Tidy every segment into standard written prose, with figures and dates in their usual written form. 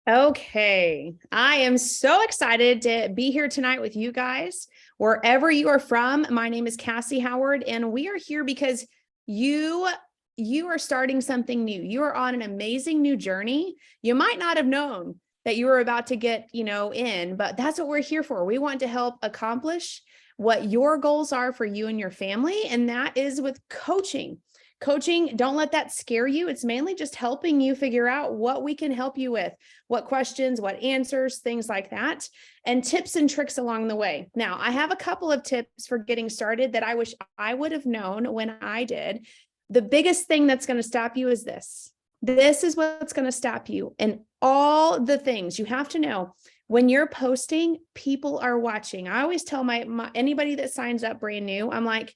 Okay, I am so excited to be here tonight with you guys. Wherever you are from, my name is Cassie Howard, and we are here because you you are starting something new. You are on an amazing new journey. You might not have known that you were about to get, in, but that's what we're here for. We want to help accomplish what your goals are for you and your family, and that is with coaching. Coaching, don't let that scare you. It's mainly just helping you figure out what we can help you with, what questions, what answers, things like that, and tips and tricks along the way. Now, I have a couple of tips for getting started that I wish I would have known when I did. The biggest thing that's going to stop you is this. This is what's going to stop you. And all the things you have to know when you're posting, people are watching. I always tell my anybody that signs up brand new, I'm like,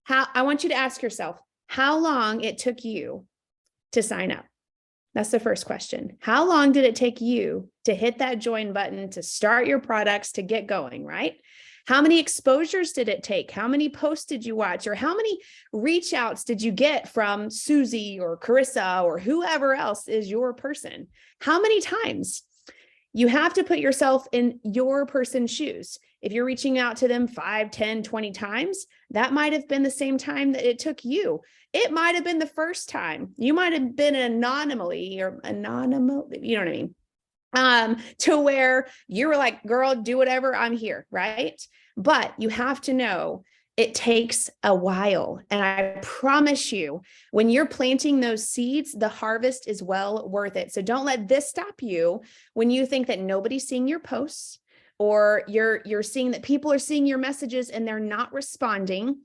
I want you to ask yourself how long it took you to sign up. That's the first question. How long did it take you to hit that join button, to start your products, to get going, right? How many exposures did it take? How many posts did you watch? Or how many reach outs did you get from Susie or Carissa or whoever else is your person? How many times? You have to put yourself in your person's shoes. If you're reaching out to them 5, 10, 20 times, that might have been the same time that it took you. It might have been the first time. You might have been an anomaly or anonymous, you know what I mean? To where you were like, girl, do whatever, I'm here, right? But you have to know it takes a while. And I promise you, when you're planting those seeds, the harvest is well worth it. So don't let this stop you when you think that nobody's seeing your posts, or you're seeing that people are seeing your messages and they're not responding.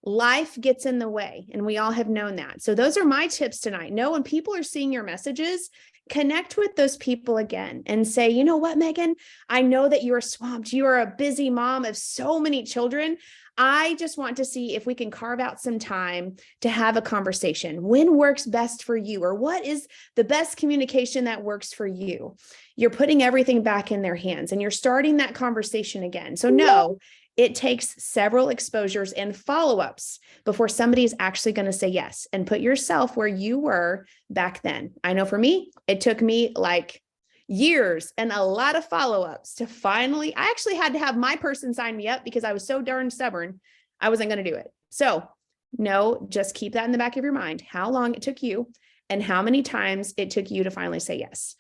Life gets in the way, and we all have known that. So those are my tips tonight. Know when people are seeing your messages, connect with those people again and say, you know what, Megan, I know that you are swamped. You are a busy mom of so many children. I just want to see if we can carve out some time to have a conversation. When works best for you, or what is the best communication that works for you? You're putting everything back in their hands and you're starting that conversation again. So no, it takes several exposures and follow-ups before somebody's actually going to say yes. And put yourself where you were back then. I know for me, it took me like years and a lot of follow-ups to finally, I actually had to have my person sign me up because I was so darn stubborn. I wasn't going to do it. So no, just keep that in the back of your mind, how long it took you and how many times it took you to finally say yes.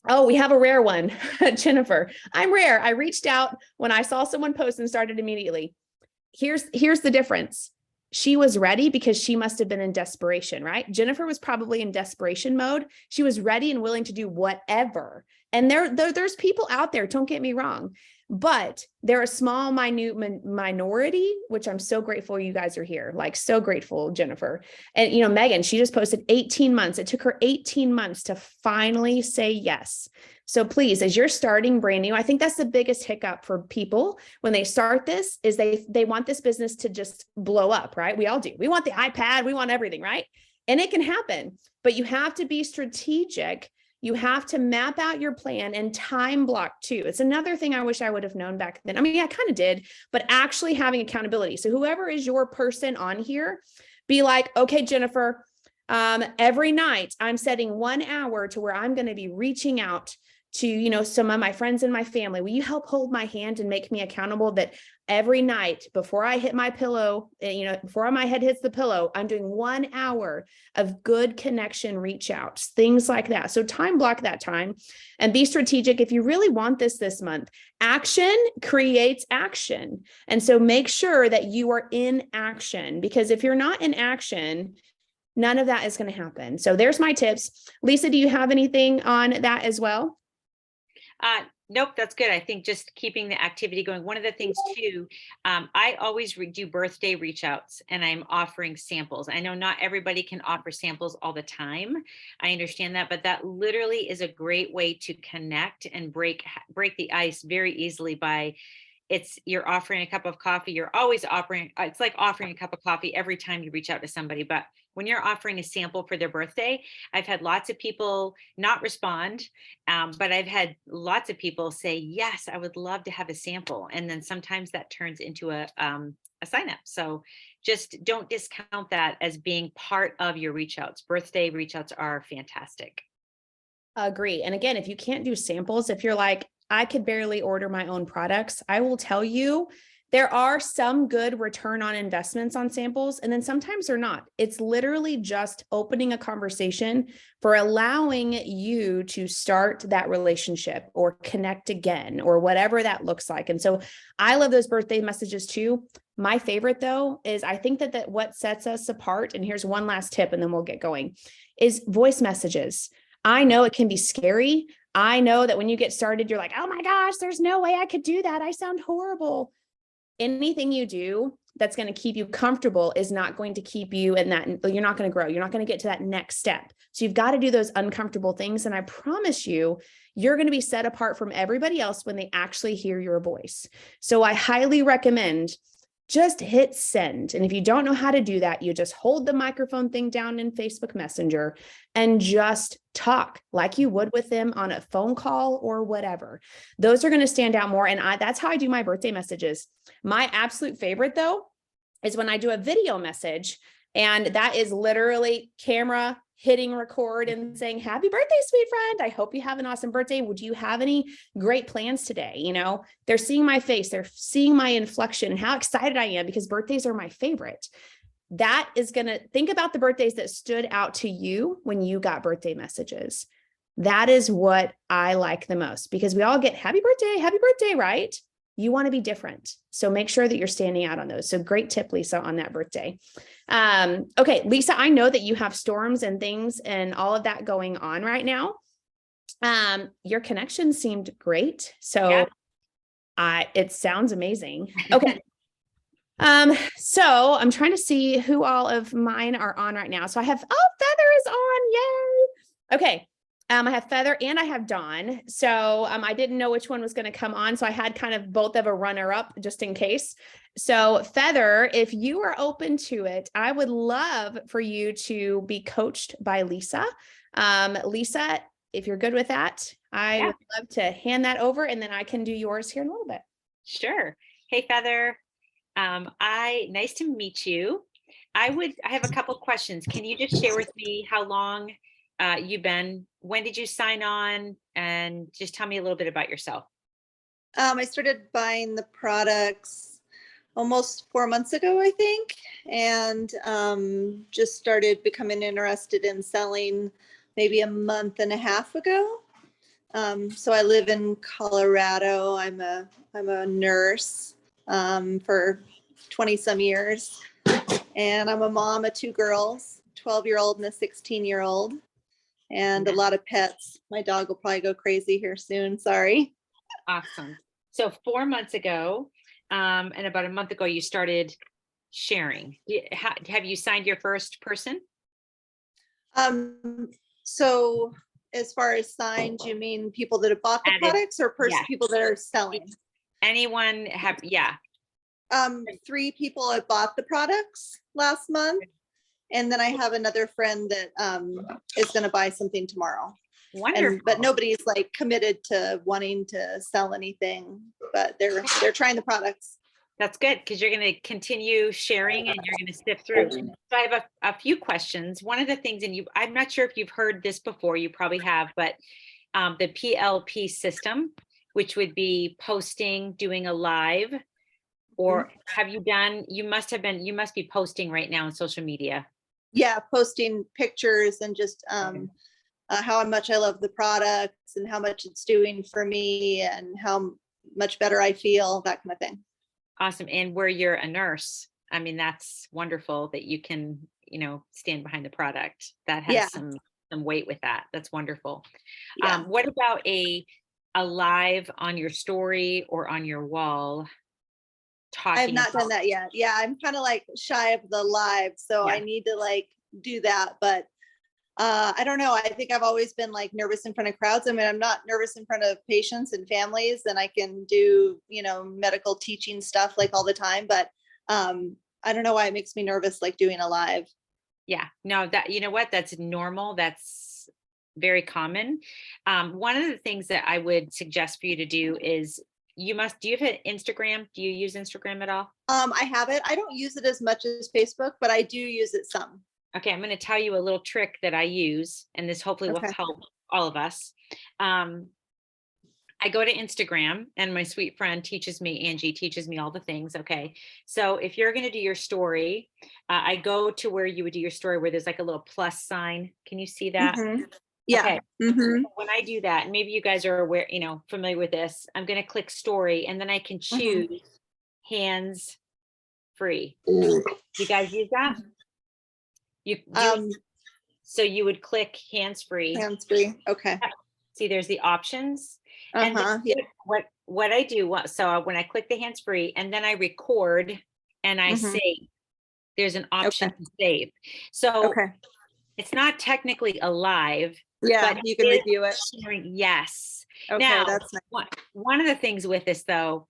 Oh, we have a rare one, Jennifer. I'm rare. I reached out when I saw someone post and started immediately. Here's the difference. She was ready because she must have been in desperation, right? Jennifer was probably in desperation mode. She was ready and willing to do whatever. And there's people out there, don't get me wrong, but they're a small, minute minority, which I'm so grateful you guys are here. Like, so grateful, Jennifer. And, Megan, she just posted 18 months. It took her 18 months to finally say yes. So please, as you're starting brand new, I think that's the biggest hiccup for people when they start this is they want this business to just blow up, right? We all do. We want the iPad, we want everything, right? And it can happen, but you have to be strategic. You have to map out your plan and time block too. It's another thing I wish I would have known back then. I mean, I kind of did, but actually having accountability. So whoever is your person on here, be like, okay, Jennifer, every night I'm setting 1 hour to where I'm going to be reaching out to, some of my friends and my family. Will you help hold my hand and make me accountable that every night before I hit my pillow, before my head hits the pillow, I'm doing 1 hour of good connection reach outs, things like that. So time block that time and be strategic. If you really want this month, action creates action. And so make sure that you are in action, because if you're not in action, none of that is going to happen. So there's my tips. Lisa, do you have anything on that as well? Nope, that's good. I think just keeping the activity going. One of the things too, I always do birthday reach outs and I'm offering samples. I know not everybody can offer samples all the time. I understand that, but that literally is a great way to connect and break the ice very easily by you're offering a cup of coffee. You're always offering, it's like offering a cup of coffee every time you reach out to somebody. But when you're offering a sample for their birthday, I've had lots of people not respond, but I've had lots of people say, yes, I would love to have a sample. And then sometimes that turns into a sign up. So just don't discount that as being part of your reach outs. Birthday reach outs are fantastic. Agree. And again, if you can't do samples, if you're like, I could barely order my own products, I will tell you there are some good return on investments on samples, and then sometimes they're not. It's literally just opening a conversation for allowing you to start that relationship or connect again or whatever that looks like. And so I love those birthday messages too. My favorite though is I think that what sets us apart, and here's one last tip and then we'll get going, is voice messages. I know it can be scary. I know that when you get started, you're like, oh my gosh, there's no way I could do that. I sound horrible. Anything you do that's going to keep you comfortable is not going to keep you in that. You're not going to grow. You're not going to get to that next step. So you've got to do those uncomfortable things. And I promise you, you're going to be set apart from everybody else when they actually hear your voice. So I highly recommend just hit send. And if you don't know how to do that, you just hold the microphone thing down in Facebook Messenger and just talk like you would with them on a phone call or whatever. Those are going to stand out more. And that's how I do my birthday messages. My absolute favorite though, is when I do a video message, and that is literally camera hitting record and saying, happy birthday, sweet friend. I hope you have an awesome birthday. Would you have any great plans today? You know, they're seeing my face, they're seeing my inflection and how excited I am because birthdays are my favorite. That is going to think about the birthdays that stood out to you when you got birthday messages. That is what I like the most because we all get happy birthday, right? You want to be different. So make sure that you're standing out on those. So great tip, Lisa, on that birthday. Okay, Lisa, I know that you have storms and things and all of that going on right now. Your connection seemed great. So it sounds amazing. Okay. So I'm trying to see who all of mine are on right now. So I have, Feather is on. Yay. Okay. I have Feather and I have Dawn. So I didn't know which one was going to come on. So I had kind of both of a runner up just in case. So Feather, if you are open to it, I would love for you to be coached by Lisa. Lisa, if you're good with that, I would love to hand that over and then I can do yours here in a little bit. Sure. Hey, Feather. Nice to meet you. I have a couple questions. Can you just share with me how long you've been, when did you sign on, and just tell me a little bit about yourself? I started buying the products almost 4 months ago, I think, and just started becoming interested in selling maybe a month and a half ago. So I live in Colorado. I'm a nurse for 20 some years, and I'm a mom of two girls, 12-year-old and a 16-year-old. And a lot of pets. My dog will probably go crazy here soon. Sorry. Awesome. So 4 months ago, and about a month ago, you started sharing. Have you signed your first person? So as far as signed, you mean people that have bought the products or people that are selling? Anyone have, 3 people have bought the products last month. And then I have another friend that is going to buy something tomorrow. Wonderful. But nobody's like committed to wanting to sell anything, but they're trying the products. That's good because you're going to continue sharing and you're going to sift through. So I have a few questions. One of the things, and I'm not sure if you've heard this before, you probably have, but the PLP system, which would be posting, doing a live, or have you done, you must be posting right now on social media. Yeah, posting pictures and just how much I love the products and how much it's doing for me and how much better I feel, that kind of thing. Awesome. And where you're a nurse, I mean, that's wonderful that you can, stand behind the product. That has some weight with that. That's wonderful. Yeah. What about a live on your story or on your wall? I have not done that yet. Yeah, I'm kind of like shy of the live, so I need to like do that. But I don't know. I think I've always been like nervous in front of crowds. I mean, I'm not nervous in front of patients and families, and I can do medical teaching stuff like all the time. But I don't know why it makes me nervous like doing a live. Yeah, no, that what, that's normal. That's very common. One of the things that I would suggest for you to do is do you have an Instagram? Do you use Instagram at all? I have it. I don't use it as much as Facebook, but I do use it some. Okay, I'm going to tell you a little trick that I use, and this hopefully will help all of us. I go to Instagram and my sweet friend teaches me, Angie teaches me all the things. Okay. So if you're going to do your story, I go to where you would do your story where there's like a little plus sign. Can you see that? Yeah. Okay. When I do that, maybe you guys are aware, familiar with this, I'm going to click story and then I can choose hands free. You guys use that? So you would click hands free. Hands free. Okay. See, there's the options. And then what I do, so when I click the hands free and then I record and I save, there's an option to save. So it's not technically a live. Yeah, but you can review it. Yes. Okay, now, that's nice. One of the things with this though,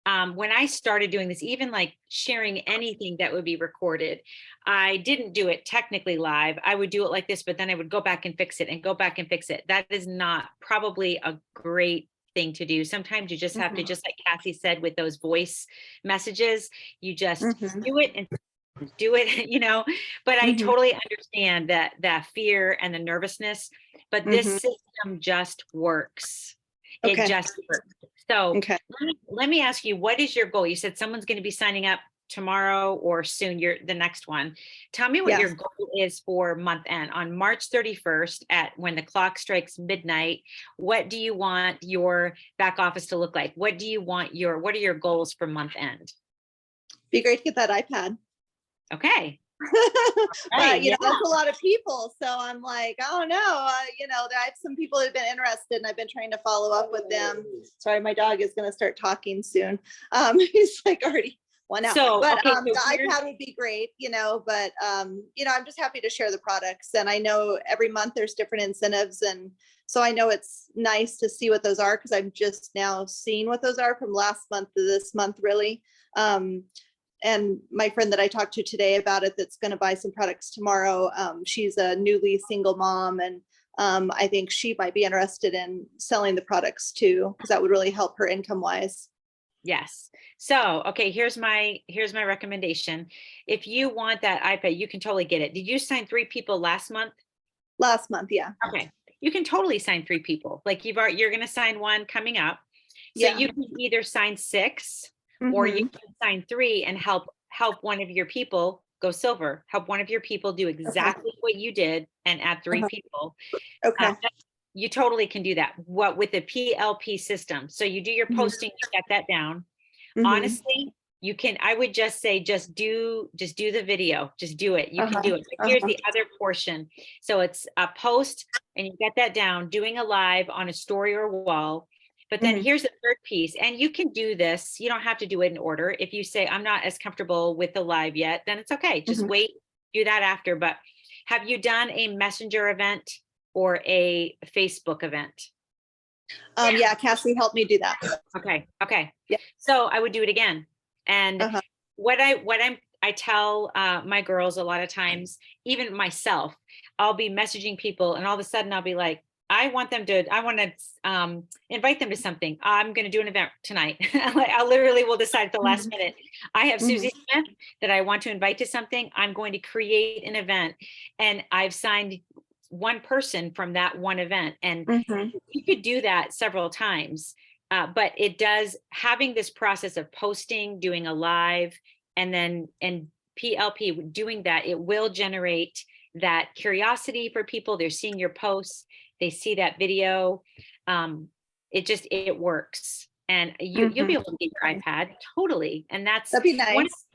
when I started doing this, even like sharing anything that would be recorded, I didn't do it technically live. I would do it like this, but then I would go back and fix it and go back and fix it. That is not probably a great thing to do. Sometimes you just have to, just like Cassie said, with those voice messages, you just do it and do it, but I totally understand that fear and the nervousness, but this system just works. It just works. So let me ask you, what is your goal? You said someone's going to be signing up tomorrow or soon, you're the next one. Tell me what your goal is for month end on March 31st when the clock strikes midnight. What do you want your back office to look like? What are your goals for month end? Be great to get that iPad. Okay. But that's a lot of people. So I'm like, I don't know. I have some people that have been interested and I've been trying to follow up with them. Sorry, my dog is going to start talking soon. He's like already one out. So, but the iPad would be great, but I'm just happy to share the products. And I know every month there's different incentives. And so I know it's nice to see what those are because I'm just now seeing what those are from last month to this month, really. And my friend that I talked to today about it, that's going to buy some products tomorrow. She's a newly single mom. And I think she might be interested in selling the products too, because that would really help her income wise. Yes. So, okay, here's my recommendation. If you want that iPad, you can totally get it. Did you sign 3 people last month? Last month, yeah. Okay. You can totally sign 3 people. Like you're going to sign 1 coming up. So you can either sign 6 or you can sign 3 and help one of your people go silver, help one of your people do exactly what you did and add 3 people. Okay. You totally can do that. What with the PLP system. So you do your posting, you get that down. Honestly, you can, I would just say, just do the video, just do it. You can do it. But here's the other portion. So it's a post and you get that down, doing a live on a story or wall. But then here's the third piece, and you can do this. You don't have to do it in order. If you say, I'm not as comfortable with the live yet, then it's okay. Just wait, do that after. But have you done a messenger event or a Facebook event? Yeah, Cassie helped me do that. Okay. Yeah. So I would do it again. And what I tell my girls a lot of times, even myself, I'll be messaging people and all of a sudden I'll be like, I want to invite them to something. I'm going to do an event tonight. I literally will decide at the last minute. I have Susie Smith that I want to invite to something. I'm going to create an event. And I've signed 1 person from that one event. And you could do that several times. But it does, having this process of posting, doing a live, and PLP, doing that, it will generate that curiosity for people. They're seeing your posts. They see that video. It works. And you'll be able to get your iPad totally. And that'd be nice.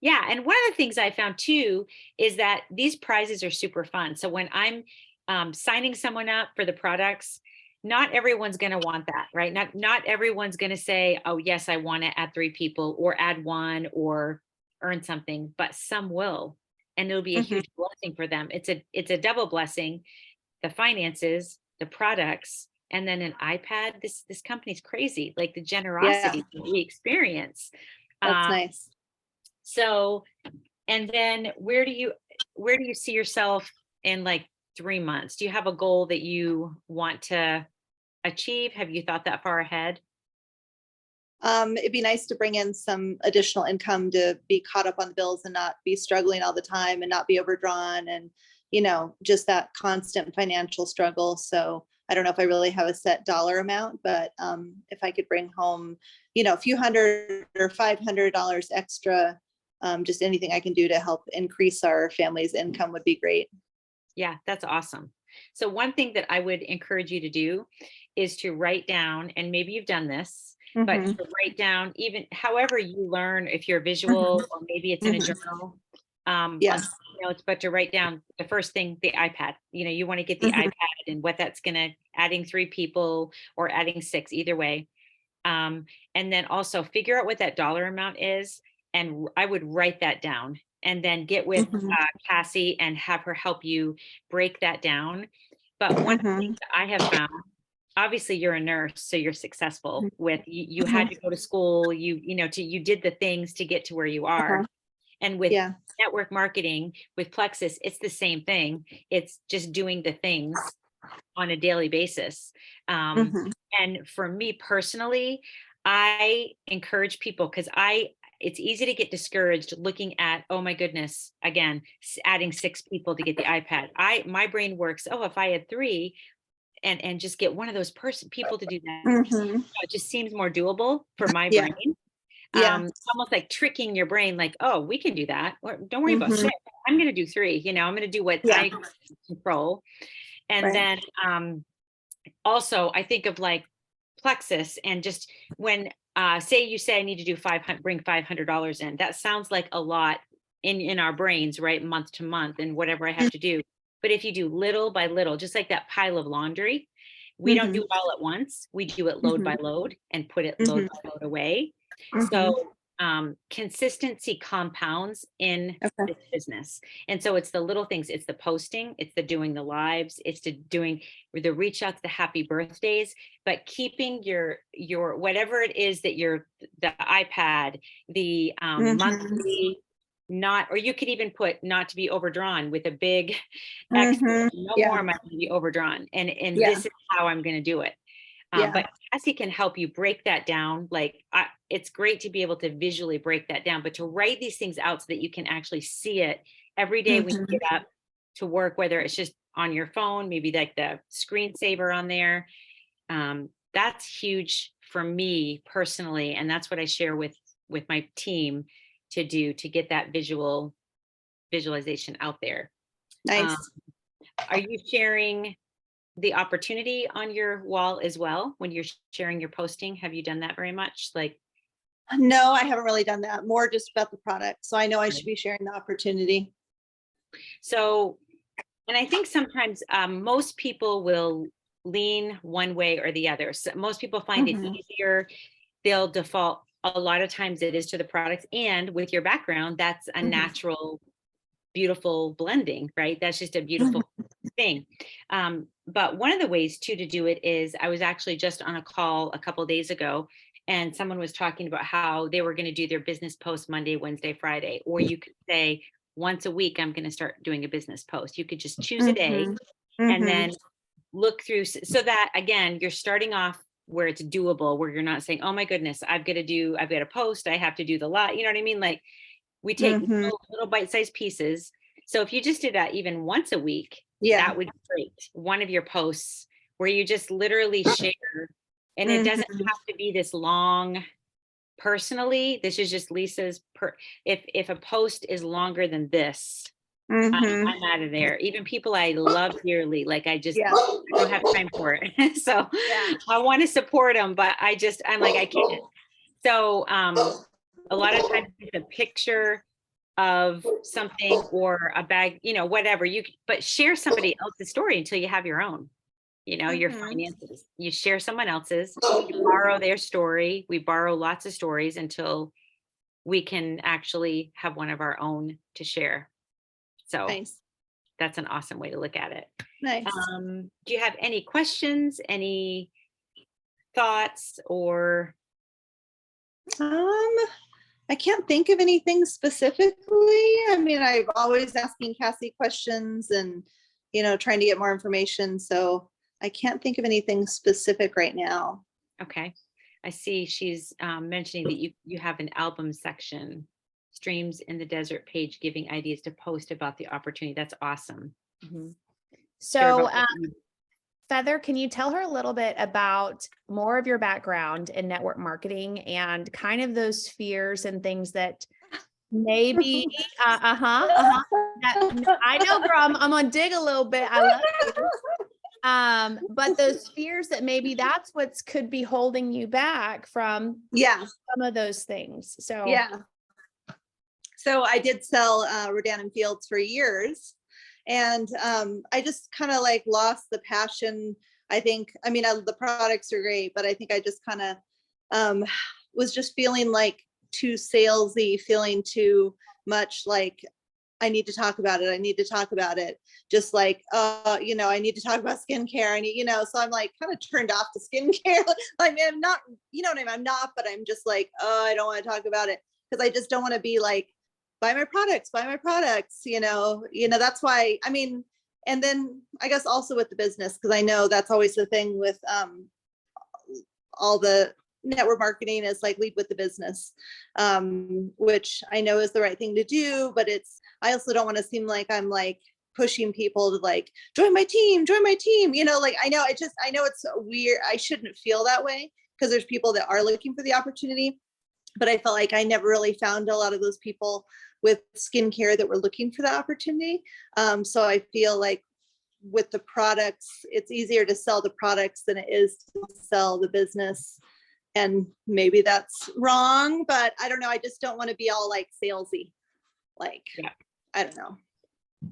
And one of the things I found too, is that these prizes are super fun. So when I'm signing someone up for the products, not everyone's going to want that, right? Not everyone's going to say, oh yes, I want to add 3 people or add 1 or earn something, but some will. And it'll be a huge blessing for them. It's a double blessing. The finances, the products, and then an iPad. This company's crazy, like the generosity that we experience. That's nice. So, and then where do you see yourself in like 3 months? Do you have a goal that you want to achieve? Have you thought that far ahead? It'd be nice to bring in some additional income to be caught up on the bills and not be struggling all the time and not be overdrawn and just that constant financial struggle. So I don't know if I really have a set dollar amount, but if I could bring home, a few $100 or $500 extra, just anything I can do to help increase our family's income would be great. Yeah, that's awesome. So one thing that I would encourage you to do is to write down, and maybe you've done this, but Mhm. to write down, even however you learn, if you're visual or maybe it's in a Mhm. journal, Yeah. on notes, but to write down the first thing, the iPad. You want to get the Mhm. iPad and what that's gonna, adding 3 people or adding 6, either way. And then also figure out what that dollar amount is. And I would write that down and then get with Mhm. Cassie and have her help you break that down. But one of the things Mhm. that I have found, obviously you're a nurse, so you're successful with, you had Mhm. to go to school, you did the things to get to where you are. Uh-huh. And with Yeah. network marketing, with Plexus, it's the same thing. It's just doing the things on a daily basis. Mhm. And for me personally, I encourage people, because it's easy to get discouraged looking at, oh my goodness, again, adding 6 people to get the iPad. My brain works, oh, if I had 3 and just get one of those people to do that, Mhm. it just seems more doable for my Yeah. brain. Yeah. Almost like tricking your brain, like, oh, we can do that. Or, don't worry about Mhm. 6. I'm going to do 3. I'm going to do what Yeah. I control. And Right. then also I think of like Plexus, and just when say you say I need to do 500, bring $500 in, that sounds like a lot in our brains, right? Month to month and whatever I have to do. But if you do little by little, just like that pile of laundry, we don't do Mhm. it all at once. We do it load by Mhm. load and put it load Mhm. by load away. Mhm. So consistency compounds in Okay. this business. And so it's the little things, it's the posting, it's the doing the lives, it's the doing the reach outs, the happy birthdays, but keeping your whatever it is that the iPad, the Mhm. monthly, not, or you could even put not to be overdrawn with a big X, Mhm. no Yeah. more money to be overdrawn. And Yeah. this is how I'm going to do it. Yeah. But Cassie can help you break that down. Like it's great to be able to visually break that down, but to write these things out so that you can actually see it every day when you Mhm. get up to work, whether it's just on your phone, maybe like the screensaver on there. That's huge for me personally. And that's what I share with my team to do, to get that visualization out there. Um, Nice. are you sharing the opportunity on your wall as well when you're sharing your posting? Have you done that very much? Like, No, I haven't really done that. More just about the product. So I know I should be sharing the opportunity. so, and I think sometimes most people will lean one way or the other. So most people find it Mhm. easier. They'll default. A lot of times it is to the products, and with your background, that's a Mhm. natural, beautiful blending, right? That's just a Mhm. beautiful thing. But one of the ways too to do it is, I was actually just on a call a couple of days ago, and someone was talking about how they were going to do their business post Monday, Wednesday, Friday, or you could say once a week, I'm going to start doing a business post. You could just choose a day Mhm. and Mhm. then look through, so that again, you're starting off where it's doable, where you're not saying, oh my goodness, I've got to post, I have to do the lot. You know what I mean? Like, we take Mhm. little bite-sized pieces. So if you just did that even once a week, Yeah. that would be great. One of your posts where you just literally share, and it doesn't Mhm. have to be this long. Personally, this is just Lisa's if a post is longer than this, Mhm. I'm out of there. Even people I love dearly, like I Yeah. don't have time for it. So Yeah. I want to support them, but I'm like, I can't. So a lot of times it's a picture of something or a bag, whatever but share somebody else's story until you have your own, your Mhm. finances. You share someone else's, you borrow their story. We borrow lots of stories until we can actually have one of our own to share. So Nice. that's an awesome way to look at it. Nice. Do you have any questions, any thoughts, or Um, I can't think of anything specifically. I mean, I'm always asking Cassie questions and, trying to get more information. So I can't think of anything specific right now. okay. I see she's mentioning that you have an album section, streams in the desert page, giving ideas to post about the opportunity. That's awesome. Mhm. So, Share about what you- Feather, can you tell her a little bit about more of your background in network marketing and kind of those fears and things that maybe, that, I know, girl, I'm gonna dig a little bit. I love you. But those fears that maybe that's what's could be holding you back from Yeah. some of those things. So Yeah. So I did sell Rodan and Fields for years. And I just kind of like lost the passion. I think, I mean, the products are great, but I think I just kind of was just feeling like too salesy, feeling too much like I need to talk about it. I need to talk about it. Just like, you know, I need to talk about skincare. I need, you know, so I'm like kind of turned off to skincare. Like I'm not, you know what I mean? I'm not, but I'm just like, oh, I don't want to talk about it because I just don't want to be like, buy my products, you know, that's why, I mean, and then I guess also with the business, because I know that's always the thing with all the network marketing is like lead with the business, which I know is the right thing to do, but I also don't want to seem like I'm like pushing people to like, join my team, you know, like, I know it's weird. I shouldn't feel that way because there's people that are looking for the opportunity, but I felt like I never really found a lot of those people with skincare that were looking for the opportunity. So I feel like with the products, it's easier to sell the products than it is to sell the business. And maybe that's wrong, but I don't know. I just don't want to be all like salesy. Like, Yeah. I don't know.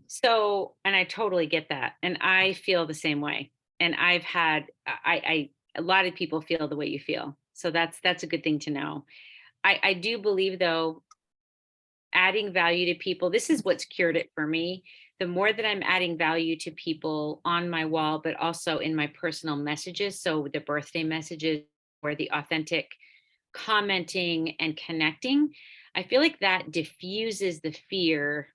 So, and I totally get that. And I feel the same way. And I've had, a lot of people feel the way you feel. So that's a good thing to know. I do believe though, adding value to people, this is what's cured it for me. The more that I'm adding value to people on my wall, but also in my personal messages. So the birthday messages or the authentic commenting and connecting, I feel like that diffuses the fear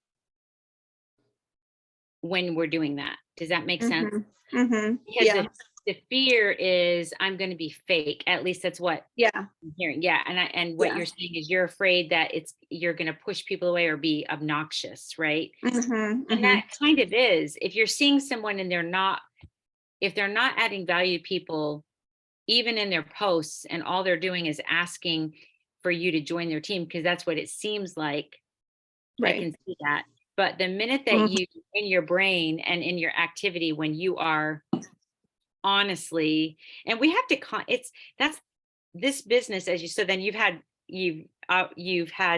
when we're doing that. Does that make sense? Because Yeah. the fear is I'm going to be fake. At least that's what Yeah. I'm hearing. Yeah. And what Yeah. you're saying is you're afraid that you're going to push people away or be obnoxious, right? And that kind of is. If you're seeing someone and if they're not adding value to people, even in their posts, and all they're doing is asking for you to join their team, because that's what it seems like. I Right. can see that. But the minute that you, in your brain and in your activity, when you are honestly, and we have to, that's this business, as you said, then you've had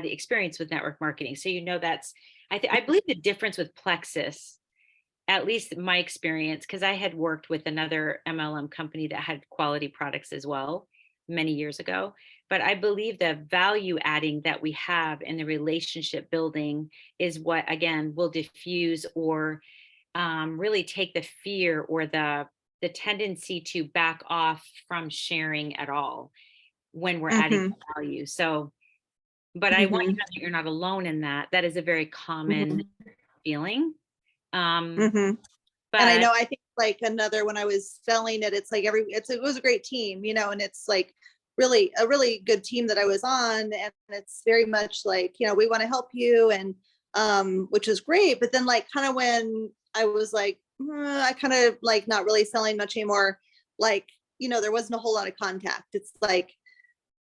experience with network marketing. So, I believe the difference with Plexus, at least my experience, because I had worked with another MLM company that had quality products as well many years ago. But I believe the value adding that we have in the relationship building is what, again, will diffuse or really take the fear or the tendency to back off from sharing at all when we're adding value. So, but I want you to know that you're not alone in that. That is a very common feeling. And I But know, I think like another, when I was selling it, it's like it was a great team, you know, and it's like really a really good team that I was on. And it's very much like, you know, we want to help you, and which is great. But then like kind of when I was like, I kind of like not really selling much anymore, like, you know, there wasn't a whole lot of contact. It's like,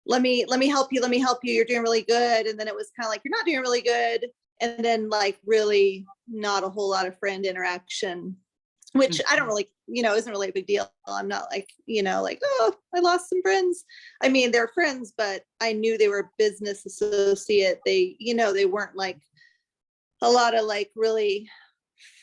let me help you, you're doing really good. And then it was kind of like, you're not doing really good. And then like really not a whole lot of friend interaction, which I don't really, you know, isn't really a big deal. I'm not like, you know, like, oh, I lost some friends. I mean, they're friends, but I knew they were a business associate. They, you know, they weren't like a lot of like really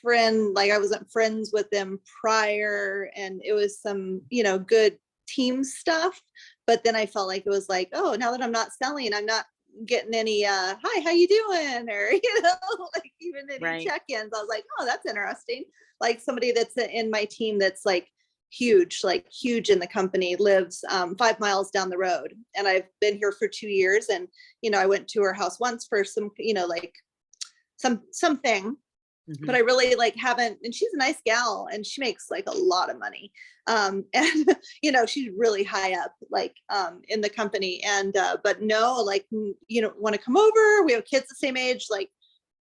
like I wasn't friends with them prior, and it was some, you know, good team stuff. But then I felt like it was like, oh, now that I'm not selling, I'm not getting any hi, how you doing, or you know, like even any check-ins. I was like, oh, that's interesting. Like somebody that's in my team that's like huge in the company lives 5 miles down the road, and I've been here for 2 years. And you know, I went to her house once for some, you know, like something, but I really like haven't, and she's a nice gal and she makes like a lot of money. And you know, she's really high up like in the company. And but no, like, you know, want to come over, we have kids the same age, like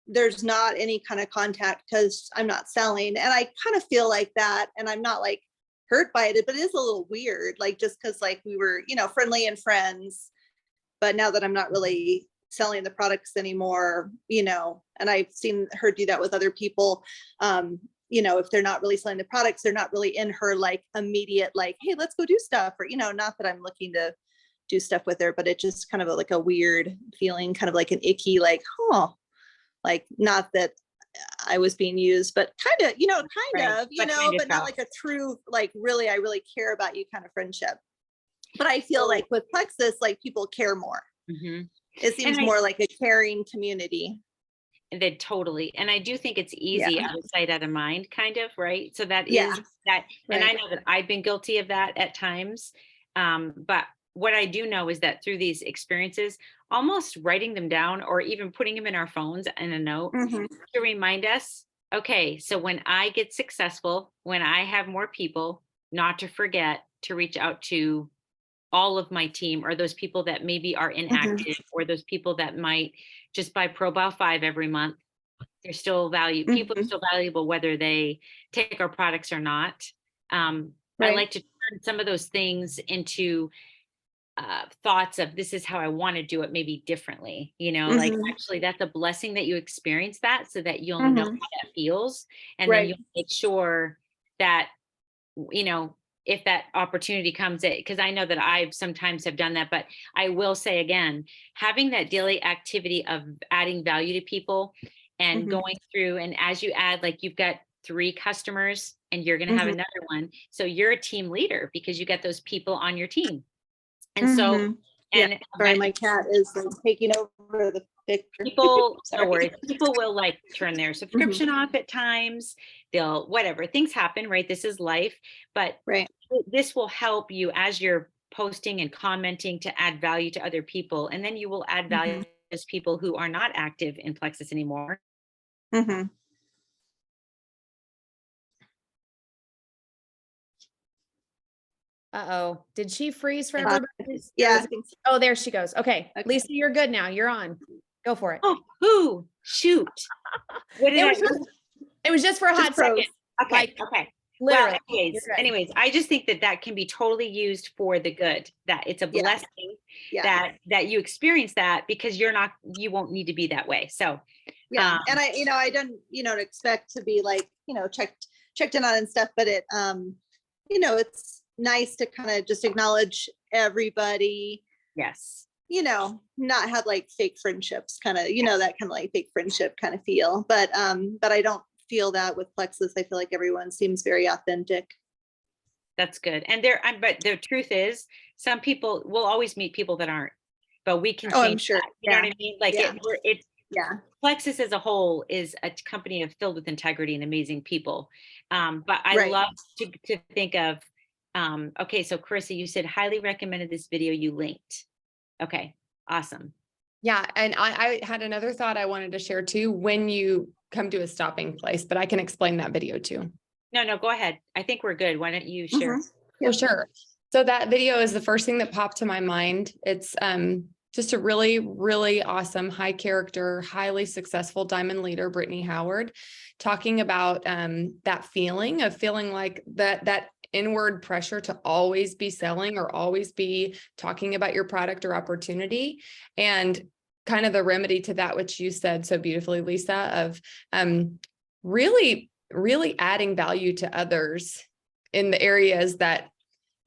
there's not any kind of contact because I'm not selling. And I kind of feel like that, and I'm not like hurt by it, but it is a little weird, like just because like we were, friendly and friends, but now that I'm not really selling the products anymore, and I've seen her do that with other people, if they're not really selling the products, they're not really in her like immediate, like, hey, let's go do stuff, or, not that I'm looking to do stuff with her, but it just kind of like a weird feeling, kind of like an icky, like, like not that I was being used, but kind of, but not like a true, like I really care about you kind of friendship. But I feel like with Plexus, like people care more. Mm-hmm. It seems more like a caring community. That totally. And I do think it's easy out of sight, out of mind, kind of, right? So that is that. And I know that I've been guilty of that at times. But what I do know is that through these experiences, almost writing them down or even putting them in our phones in a note to remind us, okay, so when I get successful, when I have more people, not to forget to reach out to all of my team, or those people that maybe are inactive, or those people that might just buy Profile 5 every month. They're still valuable. People are still valuable, whether they take our products or not. I like to turn some of those things into thoughts of, this is how I want to do it, maybe differently, like actually that's a blessing that you experience that, so that you'll know how that feels. And then you'll make sure that, if that opportunity comes, because I know that I've sometimes have done that, but I will say again, having that daily activity of adding value to people and going through, and as you add, like you've got 3 customers and you're going to have another one. So you're a team leader because you get those people on your team. And so, and sorry, my cat is like taking over the picture. People, no worries. People will like turn their subscription off at times. They'll, whatever, things happen, right? This is life, but this will help you as you're posting and commenting to add value to other people. And then you will add value to those people who are not active in Plexus anymore. Uh-oh. Did she freeze for everybody? Yeah. Oh, there she goes. Okay. Lisa, you're good now. You're on. Go for it. Oh, shoot. What did it was just for a hot second. Okay. Okay. Literally. Well, anyways, I just think that can be totally used for the good, that it's a blessing that you experience that, because you won't need to be that way. So, and I don't, expect to be like, checked in on and stuff, but it, it's nice to kind of just acknowledge everybody. Yes. Not have like fake friendships, kind of, that kind of like fake friendship kind of feel. But I don't feel that with Plexus. I feel like everyone seems very authentic. That's good. And but the truth is, some people will always meet people that aren't, but we can change. I'm sure. That. You know what I mean? Like Plexus as a whole is a company filled with integrity and amazing people. But I love to think of, okay, so Carissa, you said highly recommended this video you linked. Okay, awesome. Yeah, and I had another thought I wanted to share too, when you come to a stopping place, but I can explain that video too. No, go ahead. I think we're good. Why don't you share? Well, sure. So that video is the first thing that popped to my mind. It's just a really, really awesome, high character, highly successful diamond leader, Brittany Howard, talking about that feeling like that inward pressure to always be selling or always be talking about your product or opportunity, and kind of the remedy to that, which you said so beautifully, Lisa, of really, really adding value to others in the areas that,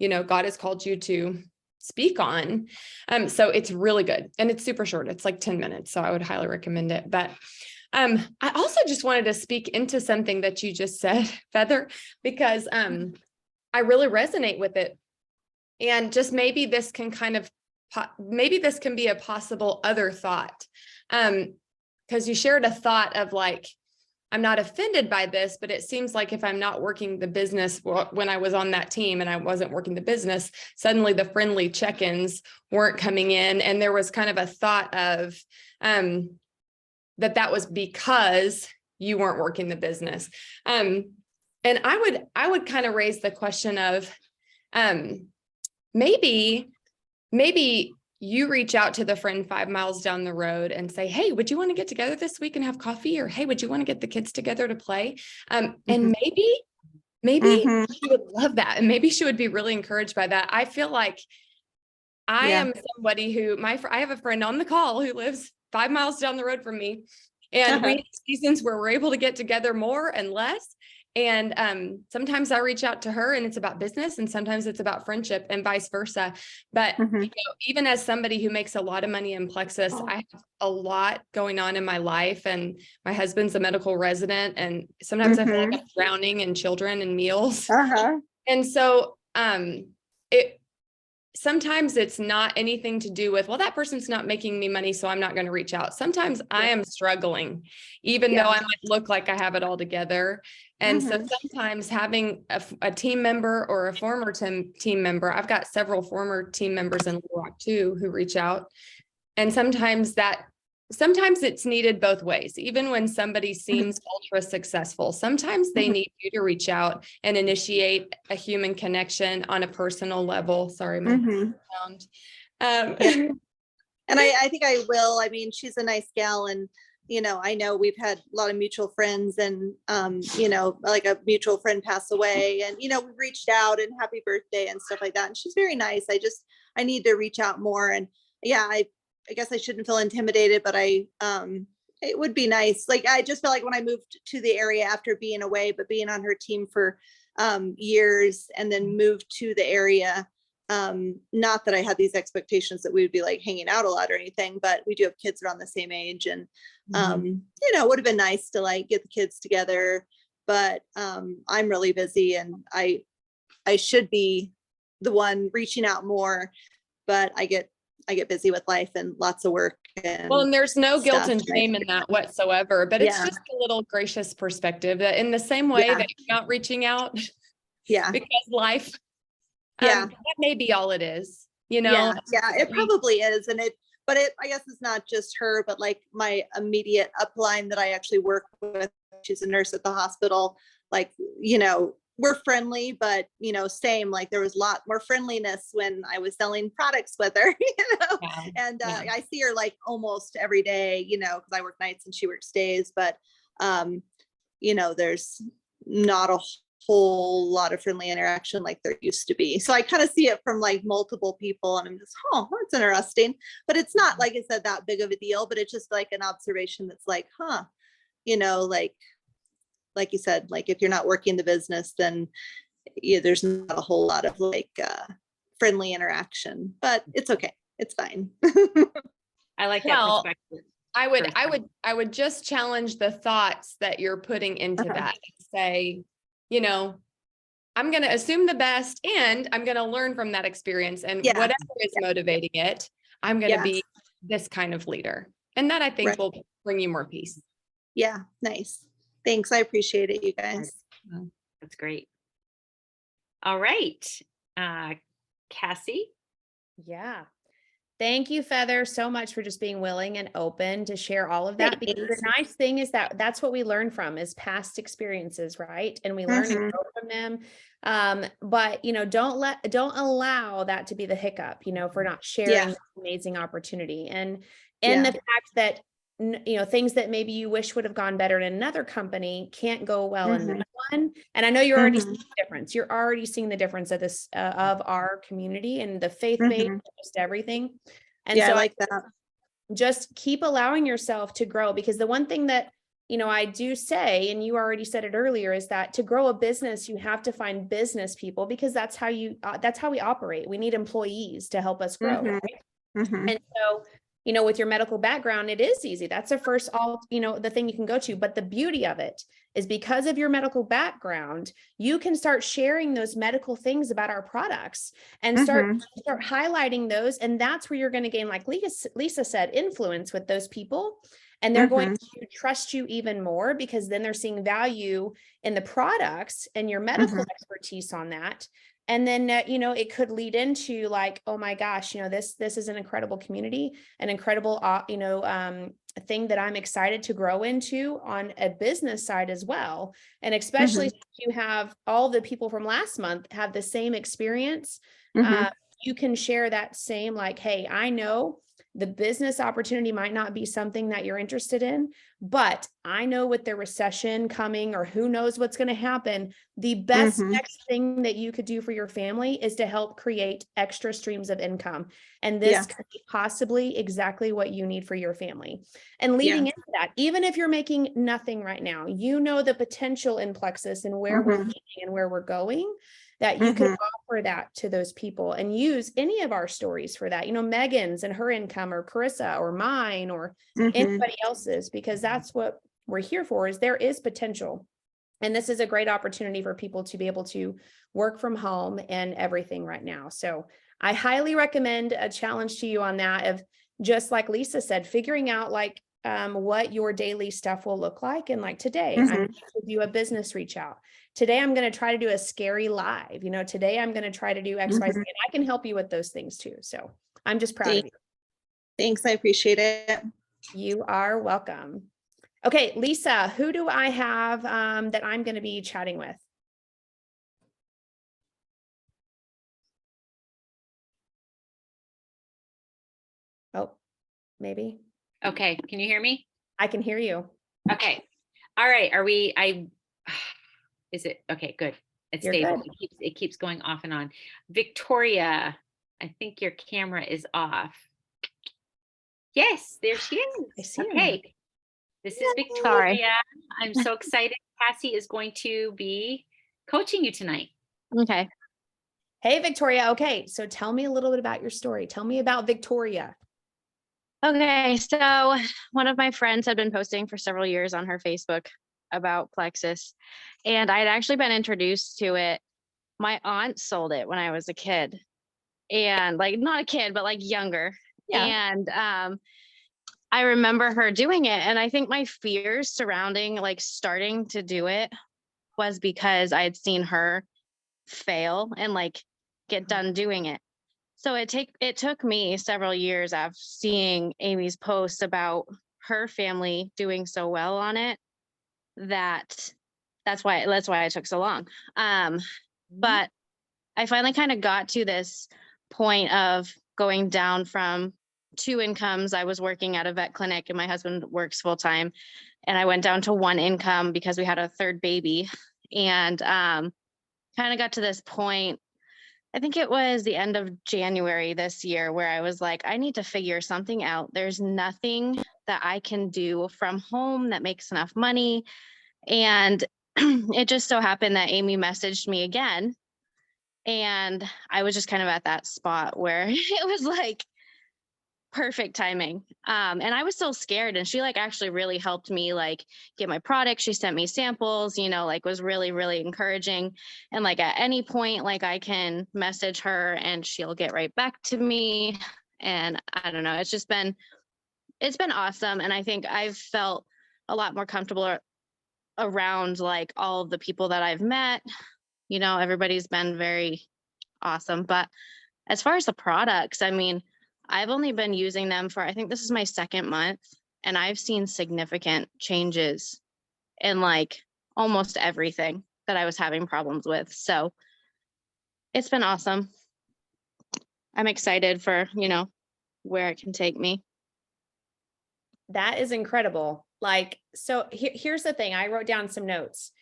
God has called you to speak on. So it's really good. And it's super short. It's like 10 minutes. So I would highly recommend it. But I also just wanted to speak into something that you just said, Feather, because I really resonate with it. And just maybe this can be a possible other thought. Because you shared a thought of like, I'm not offended by this, but it seems like if I'm not working the business, when I was on that team and I wasn't working the business, suddenly the friendly check-ins weren't coming in. And there was kind of a thought of that was because you weren't working the business. And I would kind of raise the question of maybe you reach out to the friend 5 miles down the road and say, hey, would you want to get together this week and have coffee? Or, hey, would you want to get the kids together to play? And maybe she would love that. And maybe she would be really encouraged by that. I feel like I am somebody who I have a friend on the call who lives 5 miles down the road from me. And we have seasons where we're able to get together more and less. And sometimes I reach out to her and it's about business, and sometimes it's about friendship, and vice versa. But you know, even as somebody who makes a lot of money in Plexus, I have a lot going on in my life, and my husband's a medical resident, and sometimes I feel like I'm drowning in children and meals. And so sometimes it's not anything to do with, well, that person's not making me money, so I'm not going to reach out. Sometimes I am struggling, even though I might look like I have it all together. And so sometimes having a team member or a former team member, I've got several former team members in Little Rock too, who reach out. And sometimes it's needed both ways. Even when somebody seems ultra successful, sometimes they need you to reach out and initiate a human connection on a personal level. Sorry, my sound. And I think I will. I mean, she's a nice gal, and you know, I know we've had a lot of mutual friends, and you know, like a mutual friend pass away, and you know, we reached out and happy birthday and stuff like that. And she's very nice. I need to reach out more. And yeah, I guess I shouldn't feel intimidated, but it would be nice. Like, I just feel like when I moved to the area after being away, but being on her team for years, and then moved to the area, not that I had these expectations that we would be like hanging out a lot or anything, but we do have kids around the same age, and you know, it would have been nice to like get the kids together, but I'm really busy, and I should be the one reaching out more, but I get busy with life and lots of work. And there's no guilt and shame in that whatsoever, but it's just a little gracious perspective that in the same way that you're not reaching out because life, that may be all it is, you know? Yeah, it probably is. But I guess it's not just her, but like my immediate upline that I actually work with, she's a nurse at the hospital. Like, you know, we're friendly, but you know, same, like there was a lot more friendliness when I was selling products with her, you know, and I see her like almost every day, you know, because I work nights and she works days, but you know, there's not a whole lot of friendly interaction like there used to be. So I kind of see it from like multiple people, and I'm just, oh, that's interesting. But it's not, like I said, that big of a deal, but it's just like an observation that's like, you know, like you said, like if you're not working the business, then there's not a whole lot of like friendly interaction, but it's okay. It's fine. I like that perspective. I would just challenge the thoughts that you're putting into that and say, you know, I'm going to assume the best, and I'm going to learn from that experience, and whatever is motivating it, I'm going to be this kind of leader. And that I think will bring you more peace. Yeah. Nice. Thanks. I appreciate it, you guys. That's great. All right. Cassie. Yeah. Thank you, Feather, so much for just being willing and open to share all of that. Because the nice thing is that that's what we learn from is past experiences, right? And we learn and grow from them. But you know, don't allow that to be the hiccup, you know, for not sharing this amazing opportunity. And the fact that, you know, things that maybe you wish would have gone better in another company can't go well in this one. And I know you're already seeing the difference. You're already seeing the difference of this, of our community and the faith-based, just everything. And so I like that. Just keep allowing yourself to grow, because the one thing that, you know, I do say, and you already said it earlier, is that to grow a business, you have to find business people, because that's how we operate. We need employees to help us grow. Right? And so, you know, with your medical background, it is easy. That's the first, you know, the thing you can go to. But the beauty of it is, because of your medical background, you can start sharing those medical things about our products and start highlighting those. And that's where you're going to gain, like Lisa said, influence with those people. And they're going to trust you even more, because then they're seeing value in the products and your medical expertise on that. And then, you know, it could lead into like, oh my gosh, you know, this is an incredible community, an incredible, you know, thing that I'm excited to grow into on a business side as well. And especially if you have all the people from last month have the same experience, you can share that same, like, hey, I know the business opportunity might not be something that you're interested in, but I know with the recession coming, or who knows what's going to happen, the best Mhm. next thing that you could do for your family is to help create extra streams of income. And Yeah. this could be possibly exactly what you need for your family. And leading Yeah. into that, even if you're making nothing right now, you know the potential in Plexus and where we're Mhm. leading and where we're going, that you could Mhm. offer that to those people and use any of our stories for that. You know, Megan's and her income, or Carissa or mine, or Mhm. anybody else's, because that's what we're here for, is there is potential. And this is a great opportunity for people to be able to work from home and everything right now. So I highly recommend a challenge to you on that, of just like Lisa said, figuring out like what your daily stuff will look like. And like today, I'm going Mhm. to do a business reach out. Today, I'm going to try to do a scary live. You know, today I'm going to try to do X, Y, Z, Mhm. and I can help you with those things too. So I'm just proud of Thank- you. Thanks. I appreciate it. You are welcome. Okay, Lisa, who do I have that I'm going to be chatting with? Oh, maybe Okay, can you hear me? I can hear you. Okay. All right. Are we, is it, okay, good. It's You're stable. good. It keeps going off and on. Victoria, I think your camera is off. Yes, there she is. I see her now. Okay. This is Sorry. Victoria. I'm so excited. Cassie is going to be coaching you tonight. Okay. Hey, Victoria. Okay, so tell me a little bit about your story. Tell me about Victoria. Okay. So one of my friends had been posting for several years on her Facebook about Plexus, and I had actually been introduced to it. My aunt sold it when I was a kid, and like not a kid, but like younger. Yeah. And I remember her doing it, and I think my fears surrounding like starting to do it was because I had seen her fail and like get done doing it. So it took me several years of seeing Amy's posts about her family doing so well on it, that that's why it took so long. But I finally kind of got to this point of going down from two incomes. I was working at a vet clinic and my husband works full time, and I went down to one income because we had a third baby, and kind of got to this point. I think it was the end of January this year where I was like, I need to figure something out. There's nothing that I can do from home that makes enough money. And it just so happened that Amy messaged me again. And I was just kind of at that spot where it was like perfect timing. And I was still scared. And she like actually really helped me like get my product. She sent me samples, like was really, really encouraging. And like at any point, like I can message her and she'll get right back to me. And I don't know, it's been awesome. And I think I've felt a lot more comfortable around like all of the people that I've met. Everybody's been very awesome. But as far as the products, I mean, I've only been using them for, I think this is my second month, and I've seen significant changes in like almost everything that I was having problems with. So it's been awesome. I'm excited for, where it can take me. That is incredible. Like, so here's the thing. I wrote down some notes.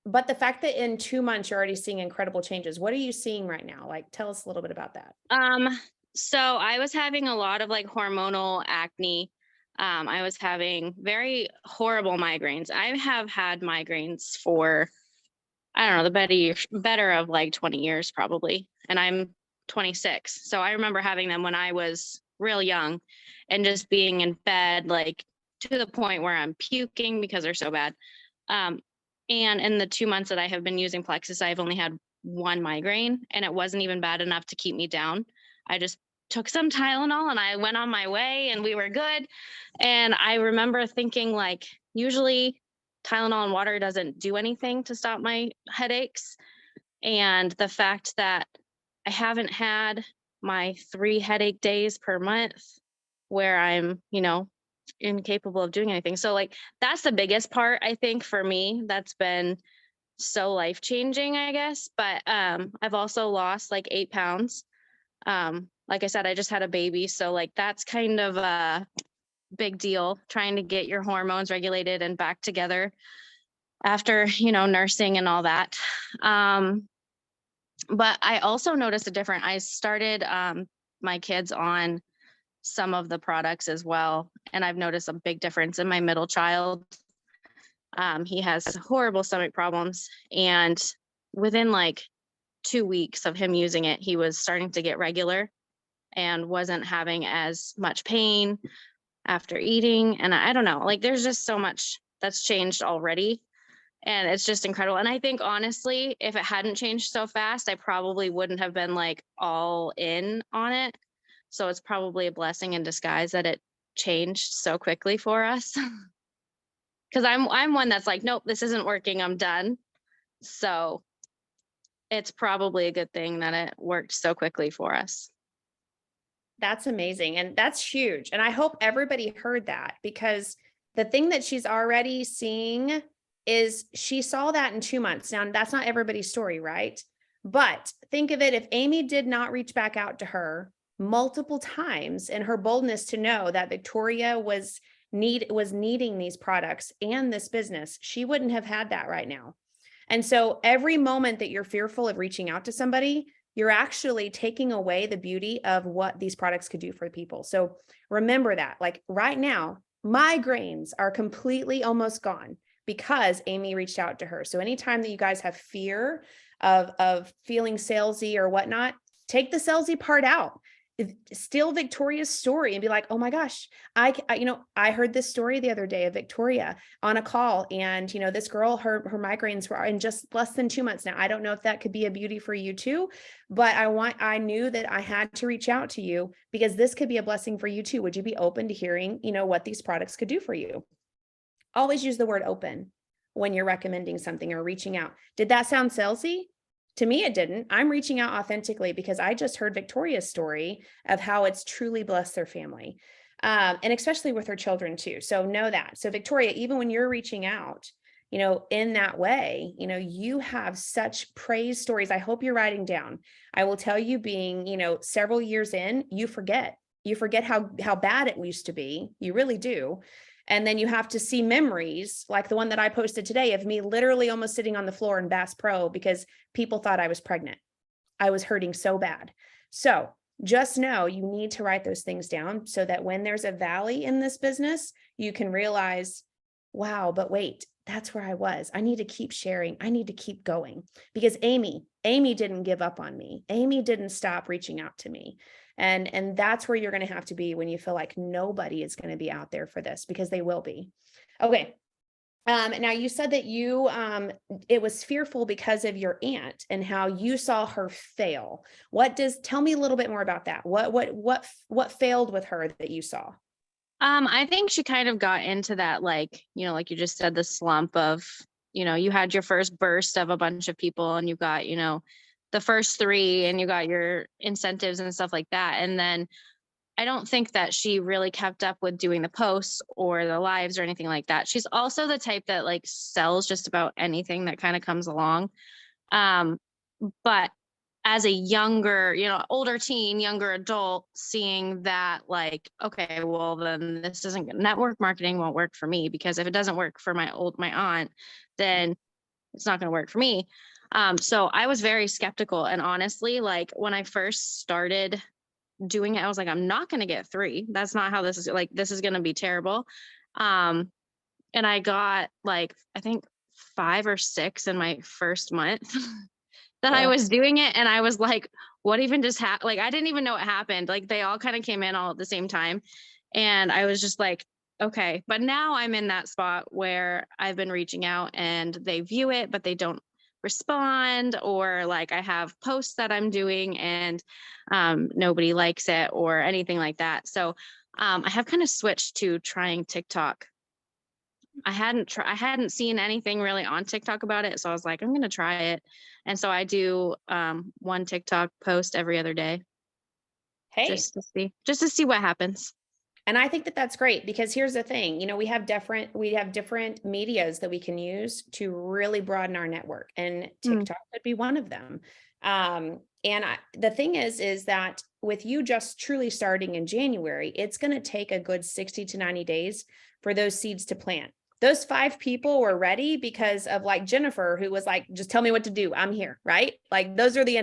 But the fact that in 2 months you're already seeing incredible changes, what are you seeing right now? Like, tell us a little bit about that. So I was having a lot of like hormonal acne. I was having very horrible migraines. I have had migraines for, I don't know, the better of like 20 years probably. And I'm 26. So I remember having them when I was real young and just being in bed, like to the point where I'm puking because they're so bad. And in the 2 months that I have been using Plexus, I've only had one migraine, and it wasn't even bad enough to keep me down. I just took some Tylenol and I went on my way and we were good. And I remember thinking like, usually Tylenol and water doesn't do anything to stop my headaches. And the fact that I haven't had my 3 headache days per month where I'm, incapable of doing anything. So like that's the biggest part, I think, for me, that's been so life-changing, I guess. But I've also lost like 8 pounds. Like I said, I just had a baby, so like that's kind of a big deal, trying to get your hormones regulated and back together after, nursing and all that. But I also noticed a difference. I started my kids on some of the products as well, and I've noticed a big difference in my middle child. He has horrible stomach problems, and within like 2 weeks of him using it, he was starting to get regular and wasn't having as much pain after eating. And I don't know, like there's just so much that's changed already. And it's just incredible. And I think honestly, if it hadn't changed so fast, I probably wouldn't have been like all in on it. So it's probably a blessing in disguise that it changed so quickly for us. Because I'm one that's like, nope, this isn't working. I'm done. So it's probably a good thing that it worked so quickly for us. That's amazing. And that's huge. And I hope everybody heard that, because the thing that she's already seeing is she saw that in 2 months. Now, that's not everybody's story, right? But think of it, if Amy did not reach back out to her multiple times in her boldness to know that Victoria was needing these products and this business, she wouldn't have had that right now. And so every moment that you're fearful of reaching out to somebody, you're actually taking away the beauty of what these products could do for people. So remember that, like right now, migraines are completely almost gone because Amy reached out to her. So anytime that you guys have fear of feeling salesy or whatnot, take the salesy part out. Steal Victoria's story and be like, oh my gosh, I heard this story the other day of Victoria on a call, and this girl, her migraines were in just less than 2 months. Now, I don't know if that could be a beauty for you too, but I knew that I had to reach out to you because this could be a blessing for you too. Would you be open to hearing, what these products could do for you? Always use the word open when you're recommending something or reaching out. Did that sound salesy? To me, it didn't. I'm reaching out authentically because I just heard Victoria's story of how it's truly blessed their family. And especially with her children too. So know that. So Victoria, even when you're reaching out, in that way, you have such praise stories. I hope you're writing down. I will tell you, being, several years in, you forget how bad it used to be. You really do. And then you have to see memories like the one that I posted today of me literally almost sitting on the floor in Bass Pro because people thought I was pregnant. I was hurting so bad. So just know you need to write those things down so that when there's a valley in this business, you can realize, wow, but wait, that's where I was. I need to keep sharing. I need to keep going because Amy didn't give up on me. Amy didn't stop reaching out to me. And that's where you're going to have to be when you feel like nobody is going to be out there for this, because they will be. Okay. Now you said that it was fearful because of your aunt and how you saw her fail. Tell me a little bit more about that. What failed with her that you saw? I think she kind of got into that, like you just said, the slump of, you had your first burst of a bunch of people and you got, the first 3 and you got your incentives and stuff like that. And then I don't think that she really kept up with doing the posts or the lives or anything like that. She's also the type that like sells just about anything that kind of comes along. But as a younger, older teen, younger adult, seeing that like, okay, well then this isn't, network marketing won't work for me, because if it doesn't work for my aunt, then it's not going to work for me. So I was very skeptical. And honestly, like when I first started doing it, I was like, I'm not going to get 3. That's not how this is, like, this is going to be terrible. And I got like, I think 5 or 6 in my first month that I was doing it. And I was like, what even just happened? Like, I didn't even know what happened. Like they all kind of came in all at the same time. And I was just like, okay. But now I'm in that spot where I've been reaching out and they view it, but they don't respond, or like I have posts that I'm doing and nobody likes it or anything like that. So I have kind of switched to trying TikTok. I hadn't seen anything really on TikTok about it. So I was like, I'm going to try it. And so I do one TikTok post every other day. Hey, just to see what happens. And I think that that's great because here's the thing, we have different medias that we can use to really broaden our network, and TikTok could be one of them. The thing is that with you just truly starting in January, it's going to take a good 60 to 90 days for those seeds to plant. Those 5 people were ready because of like Jennifer, who was like, just tell me what to do. I'm here. Right. Like those are the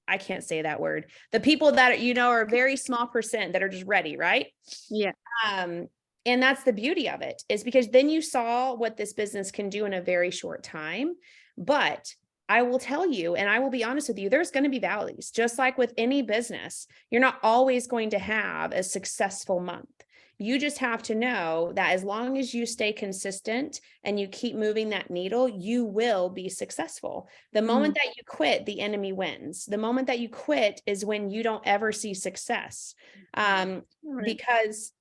I can't say that word. The people that, are a very small percent that are just ready. Right. Yeah. And that's the beauty of it, is because then you saw what this business can do in a very short time. But I will tell you, and I will be honest with you, there's going to be valleys, just like with any business. You're not always going to have a successful month. You just have to know that as long as you stay consistent and you keep moving that needle, you will be successful. The moment that you quit, the enemy wins. The moment that you quit is when you don't ever see success, because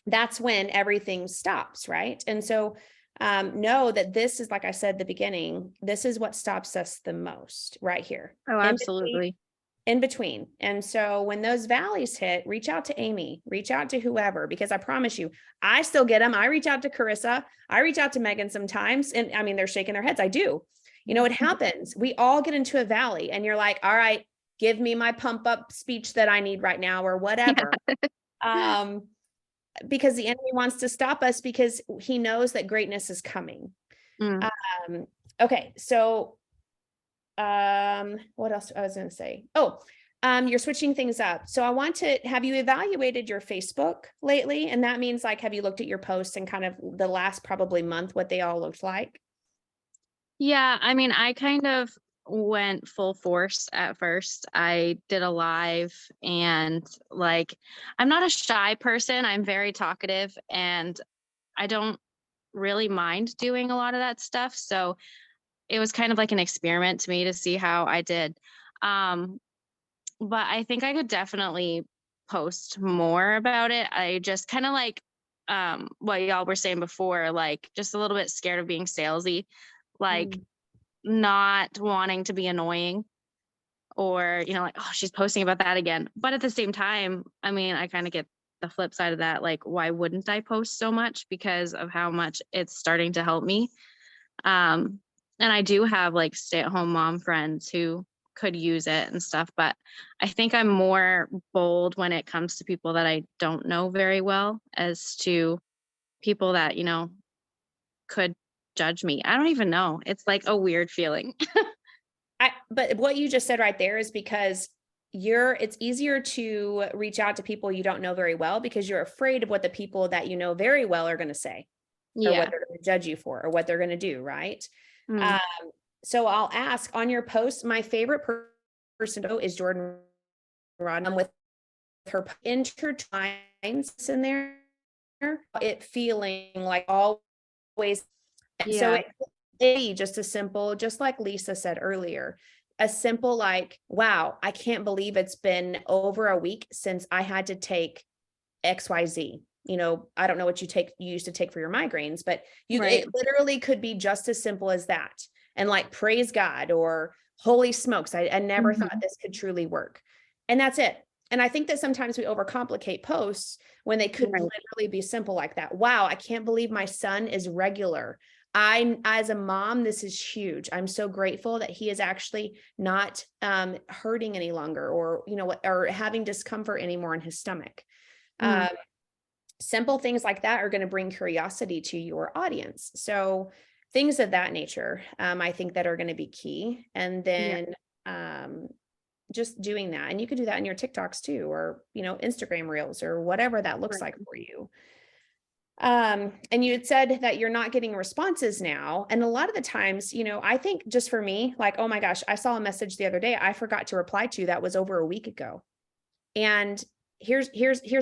that's when everything stops, right? And so know that this is, like I said at the beginning, this is what stops us the most right here. Oh, absolutely. In between. And so when those valleys hit, reach out to Amy, reach out to whoever, because I promise you, I still get them. I reach out to Carissa. I reach out to Megan sometimes. And I mean, they're shaking their heads. I do. It happens. We all get into a valley and you're like, all right, give me my pump up speech that I need right now or whatever. Because the enemy wants to stop us because he knows that greatness is coming. Okay. So what else I was going to say? You're switching things up. So have you evaluated your Facebook lately? And that means like, have you looked at your posts and kind of the last probably month, what they all looked like? Yeah. I mean, I kind of went full force at first. I did a live, and like, I'm not a shy person. I'm very talkative and I don't really mind doing a lot of that stuff. So it was kind of like an experiment to me to see how I did. But I think I could definitely post more about it. I just kind of like what y'all were saying before, like just a little bit scared of being salesy, like not wanting to be annoying, or, like, oh, she's posting about that again. But at the same time, I mean, I kind of get the flip side of that. Like, why wouldn't I post so much because of how much it's starting to help me? And I do have like stay-at-home mom friends who could use it and stuff, but I think I'm more bold when it comes to people that I don't know very well, as to people that, could judge me. I don't even know. It's like a weird feeling. But what you just said right there is because it's easier to reach out to people you don't know very well because you're afraid of what the people that you know very well are going to say, or what they're going to judge you for, or what they're going to do. Right. So I'll ask on your post, my favorite person is Jordan Rodham with her intertwines in there, it feeling like always. So it's just a simple, just like Lisa said earlier, a simple like, wow, I can't believe it's been over a week since I had to take XYZ. I don't know what you used to take for your migraines, but it literally could be just as simple as that. And like, praise God, or holy smokes, I never thought this could truly work. And that's it. And I think that sometimes we overcomplicate posts when they could literally be simple like that. Wow, I can't believe my son is regular. As a mom, this is huge. I'm so grateful that he is actually not hurting any longer, or, or having discomfort anymore in his stomach. Simple things like that are going to bring curiosity to your audience. So things of that nature, I think that are going to be key. And then just doing that. And you could do that in your TikToks too, or, Instagram reels, or whatever that looks like for you. And you had said that you're not getting responses now. And a lot of the times, I think just for me, like, oh my gosh, I saw a message the other day I forgot to reply to that was over a week ago. And here's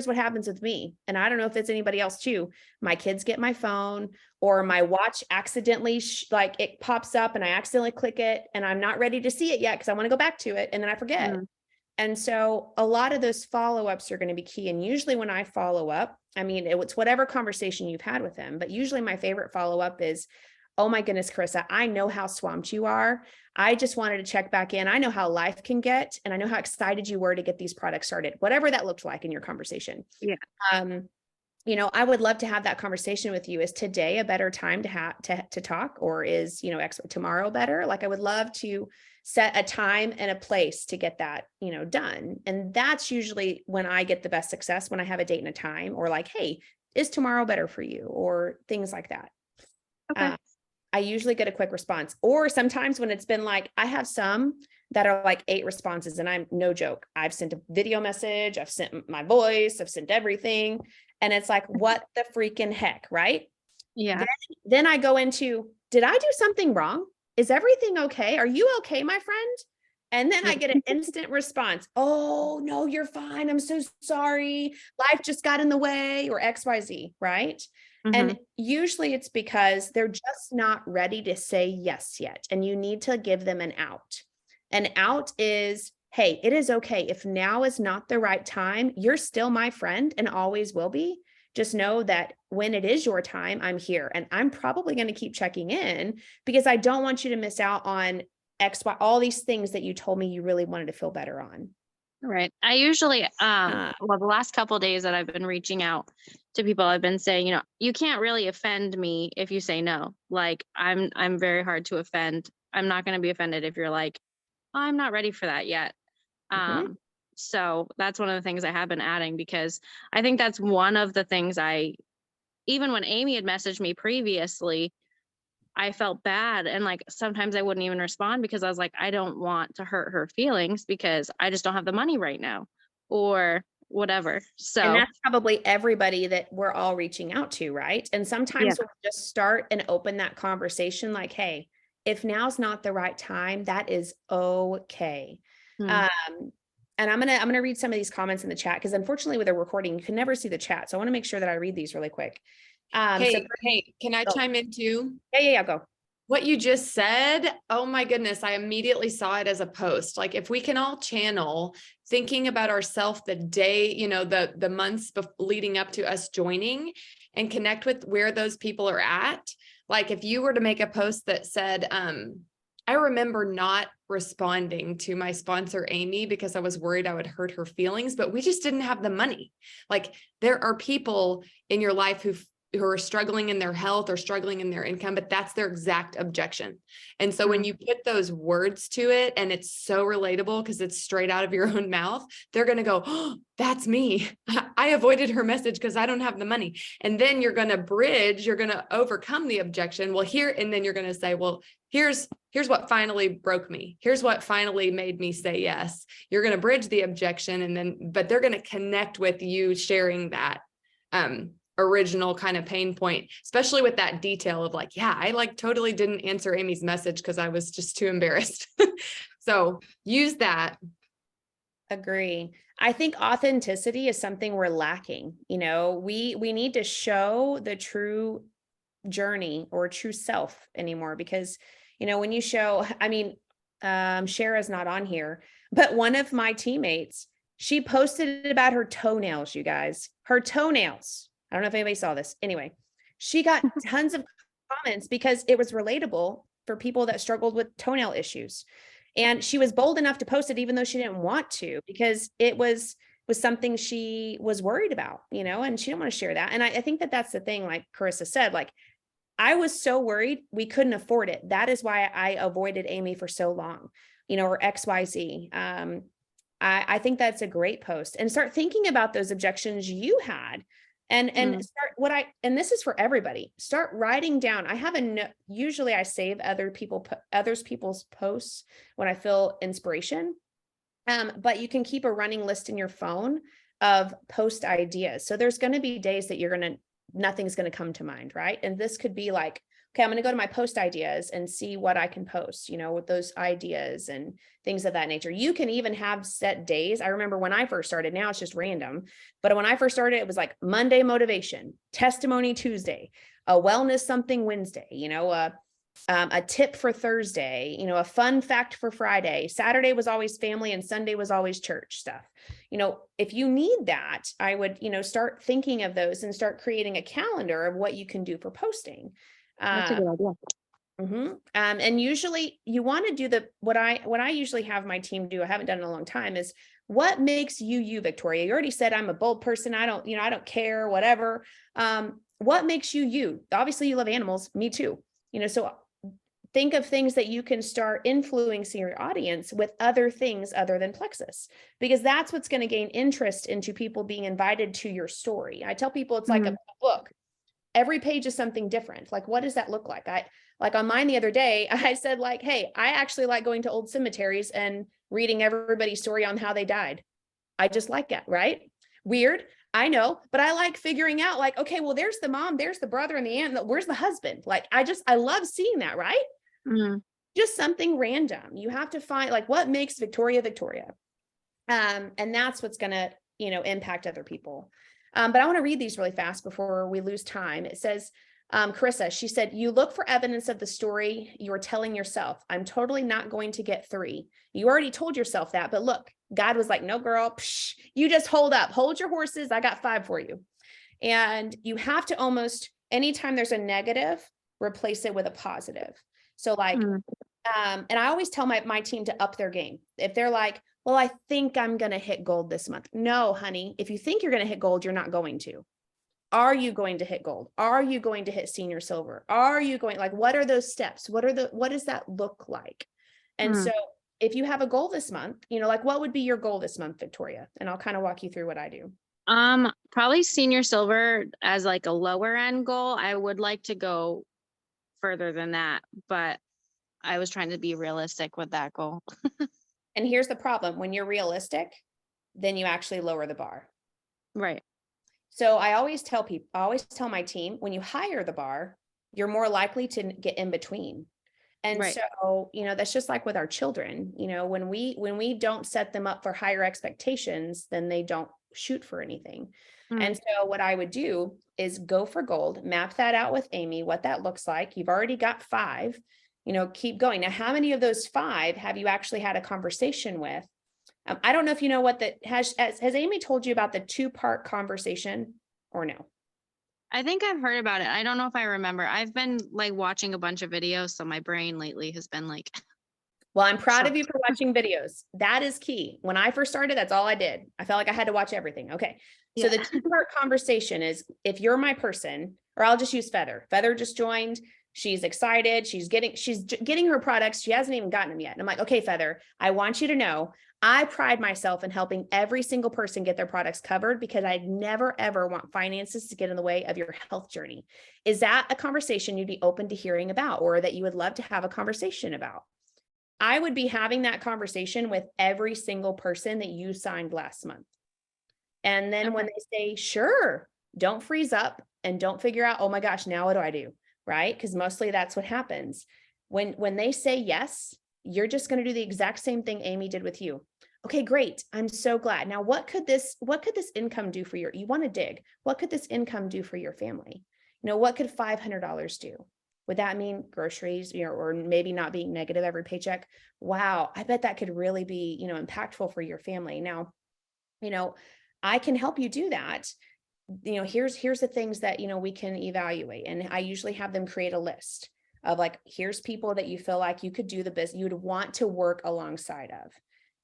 what happens with me. And I don't know if it's anybody else too. My kids get my phone, or my watch accidentally, like it pops up and I accidentally click it and I'm not ready to see it yet because I want to go back to it. And then I forget. And so a lot of those follow-ups are going to be key. And usually when I follow up, I mean, it's whatever conversation you've had with them, but usually my favorite follow-up is, oh my goodness, Carissa, I know how swamped you are. I just wanted to check back in. I know how life can get, and I know how excited you were to get these products started, whatever that looked like in your conversation. I would love to have that conversation with you. Is today a better time to have to talk, or is, tomorrow better? Like, I would love to set a time and a place to get that, done. And that's usually when I get the best success, when I have a date and a time, or like, hey, is tomorrow better for you, or things like that. Okay. I usually get a quick response, or sometimes when it's been like, I have some that are like 8 responses, and I'm no joke. I've sent a video message, I've sent my voice, I've sent everything. And it's like, what the freaking heck, right? Yeah. Then I go into, did I do something wrong? Is everything okay? Are you okay, my friend? And then I get an instant response. Oh, no, you're fine. I'm so sorry. Life just got in the way, or XYZ, right? And usually it's because they're just not ready to say yes yet. And you need to give them an out. An out is, hey, it is okay. If now is not the right time, you're still my friend and always will be. Just know that when it is your time, I'm here, and I'm probably going to keep checking in because I don't want you to miss out on X, Y, all these things that you told me you really wanted to feel better on. Right. I usually, the last couple of days that I've been reaching out to people, I've been saying, you can't really offend me if you say no. Like, I'm very hard to offend. I'm not going to be offended if you're like, I'm not ready for that yet. So that's one of the things I have been adding, because I think that's one of the things even when Amy had messaged me previously, I felt bad. And like, sometimes I wouldn't even respond because I was like, I don't want to hurt her feelings because I just don't have the money right now, or whatever. So, and that's probably everybody that we're all reaching out to, right? And sometimes we'll just start and open that conversation like, hey, if now's not the right time, that is okay. And I'm gonna read some of these comments in the chat, because unfortunately with a recording, you can never see the chat. So I want to make sure that I read these really quick. Hey, can I chime in too? Yeah, go. What you just said, oh my goodness, I immediately saw it as a post. Like, if we can all channel thinking about ourselves the day, the months leading up to us joining, and connect with where those people are at. Like, if you were to make a post that said, I remember not responding to my sponsor, Amy, because I was worried I would hurt her feelings, but we just didn't have the money. Like, there are people in your life who are struggling in their health or struggling in their income, but that's their exact objection. And so when you put those words to it, and it's so relatable because it's straight out of your own mouth, they're going to go, oh, that's me. I avoided her message because I don't have the money. And then you're going to bridge, you're going to overcome the objection. Well, and then you're going to say, well, here's what finally broke me. Here's what finally made me say yes. You're going to bridge the objection, but they're going to connect with you sharing that, original kind of pain point, especially with that detail of like, yeah, I like totally didn't answer Amy's message because I was just too embarrassed. So use that. Agree. I think authenticity is something we're lacking. We need to show the true journey or true self anymore, because, when you show, Shara's not on here, but one of my teammates, she posted about her toenails, you guys, her toenails. I don't know if anybody saw this. Anyway, she got tons of comments because it was relatable for people that struggled with toenail issues. And she was bold enough to post it, even though she didn't want to, because it was something she was worried about, and she didn't want to share that. And I think that that's the thing, like Carissa said, like, I was so worried we couldn't afford it. That is why I avoided Amy for so long, or XYZ. I think that's a great post, and start thinking about those objections you had. And start and this is for everybody, start writing down. I have usually I save other people's posts when I feel inspiration. But you can keep a running list in your phone of post ideas. So there's going to be days that nothing's going to come to mind, right? And this could be like, okay, I'm going to go to my post ideas and see what I can post, with those ideas and things of that nature. You can even have set days. I remember when I first started, now it's just random, but when I first started, it was like Monday motivation, testimony Tuesday, a wellness something Wednesday, a tip for Thursday, a fun fact for Friday. Saturday was always family and Sunday was always church stuff. If you need that, I would, start thinking of those and start creating a calendar of what you can do for posting. That's a good idea. And usually you want to do what I usually have my team do, I haven't done it in a long time, is what makes you, Victoria? You already said I'm a bold person. I don't care, whatever. What makes you? Obviously you love animals, me too. So think of things that you can start influencing your audience with other things other than plexus, because that's what's going to gain interest into people being invited to your story. I tell people it's like a book. Every page is something different. Like, what does that look like? Like on mine the other day, I said like, hey, I actually like going to old cemeteries and reading everybody's story on how they died. I just like that, right? Weird, I know, but I like figuring out like, okay, well, there's the mom, there's the brother and the aunt, where's the husband? Like, I love seeing that, right? Just something random. You have to find like what makes Victoria, Victoria. And that's what's going to, impact other people. But I want to read these really fast before we lose time. It says, Carissa, she said, you look for evidence of the story you're telling yourself. I'm totally not going to get 3. You already told yourself that, but look, God was like, no, girl, you just hold your horses. I got 5 for you. And you have to almost, anytime there's a negative, replace it with a positive. So like, and I always tell my team to up their game. If they're like, well, I think I'm going to hit gold this month. No, honey, if you think you're going to hit gold, you're not going to. Are you going to hit gold? Are you going to hit senior silver? Are you going, like, what are those steps? What does that look like? And so if you have a goal this month, like what would be your goal this month, Victoria? And I'll kind of walk you through what I do. Probably senior silver as like a lower end goal. I would like to go further than that, but I was trying to be realistic with that goal. And here's the problem. When you're realistic, then you actually lower the bar. Right. So I always tell my team, when you hire the bar, you're more likely to get in between. And right. So, that's just like with our children, when we don't set them up for higher expectations, then they don't shoot for anything. And so what I would do is go for gold, map that out with Amy, what that looks like. You've already got 5, keep going. Now, how many of those 5 have you actually had a conversation with? I don't know if you know what has Amy told you about the 2-part conversation or no? I think I've heard about it. I don't know if I remember. I've been like watching a bunch of videos, so my brain lately has been like. Well, I'm proud of you for watching videos. That is key. When I first started, that's all I did. I felt like I had to watch everything. Okay. So the 2-part conversation is, if you're my person, or I'll just use Feather. Feather just joined. She's excited. She's getting her products. She hasn't even gotten them yet. And I'm like, okay, Feather, I want you to know, I pride myself in helping every single person get their products covered, because I'd never, ever want finances to get in the way of your health journey. Is that a conversation you'd be open to hearing about, or that you would love to have a conversation about? I would be having that conversation with every single person that you signed last month. And then when they say, sure, don't freeze up and don't figure out, oh my gosh, now what do I do? Right? Because mostly that's what happens. When they say yes, you're just going to do the exact same thing Amy did with you. Okay, great. I'm so glad. Now, what could this income do for you want to dig? What could this income do for your family? What could $500 do? Would that mean groceries, or maybe not being negative every paycheck? Wow, I bet that could really be, impactful for your family. Now, I can help you do that. Here's the things that, we can evaluate. And I usually have them create a list of like, here's people that you feel like you could do the business, you would want to work alongside of.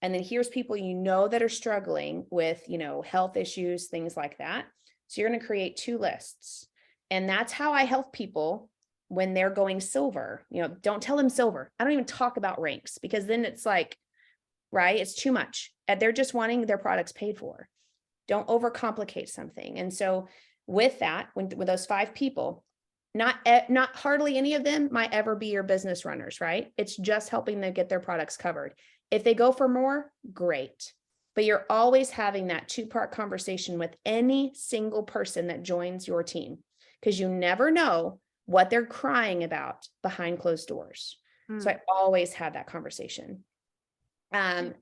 And then here's people, that are struggling with, health issues, things like that. So you're going to create 2 lists. And that's how I help people when they're going silver. Don't tell them silver. I don't even talk about ranks, because then it's like, right, it's too much. They're just wanting their products paid for. Don't overcomplicate something. And so with that, with those 5 people, not hardly any of them might ever be your business runners, right? It's just helping them get their products covered. If they go for more, great. But you're always having that 2-part conversation with any single person that joins your team, because you never know what they're crying about behind closed doors. So I always have that conversation. And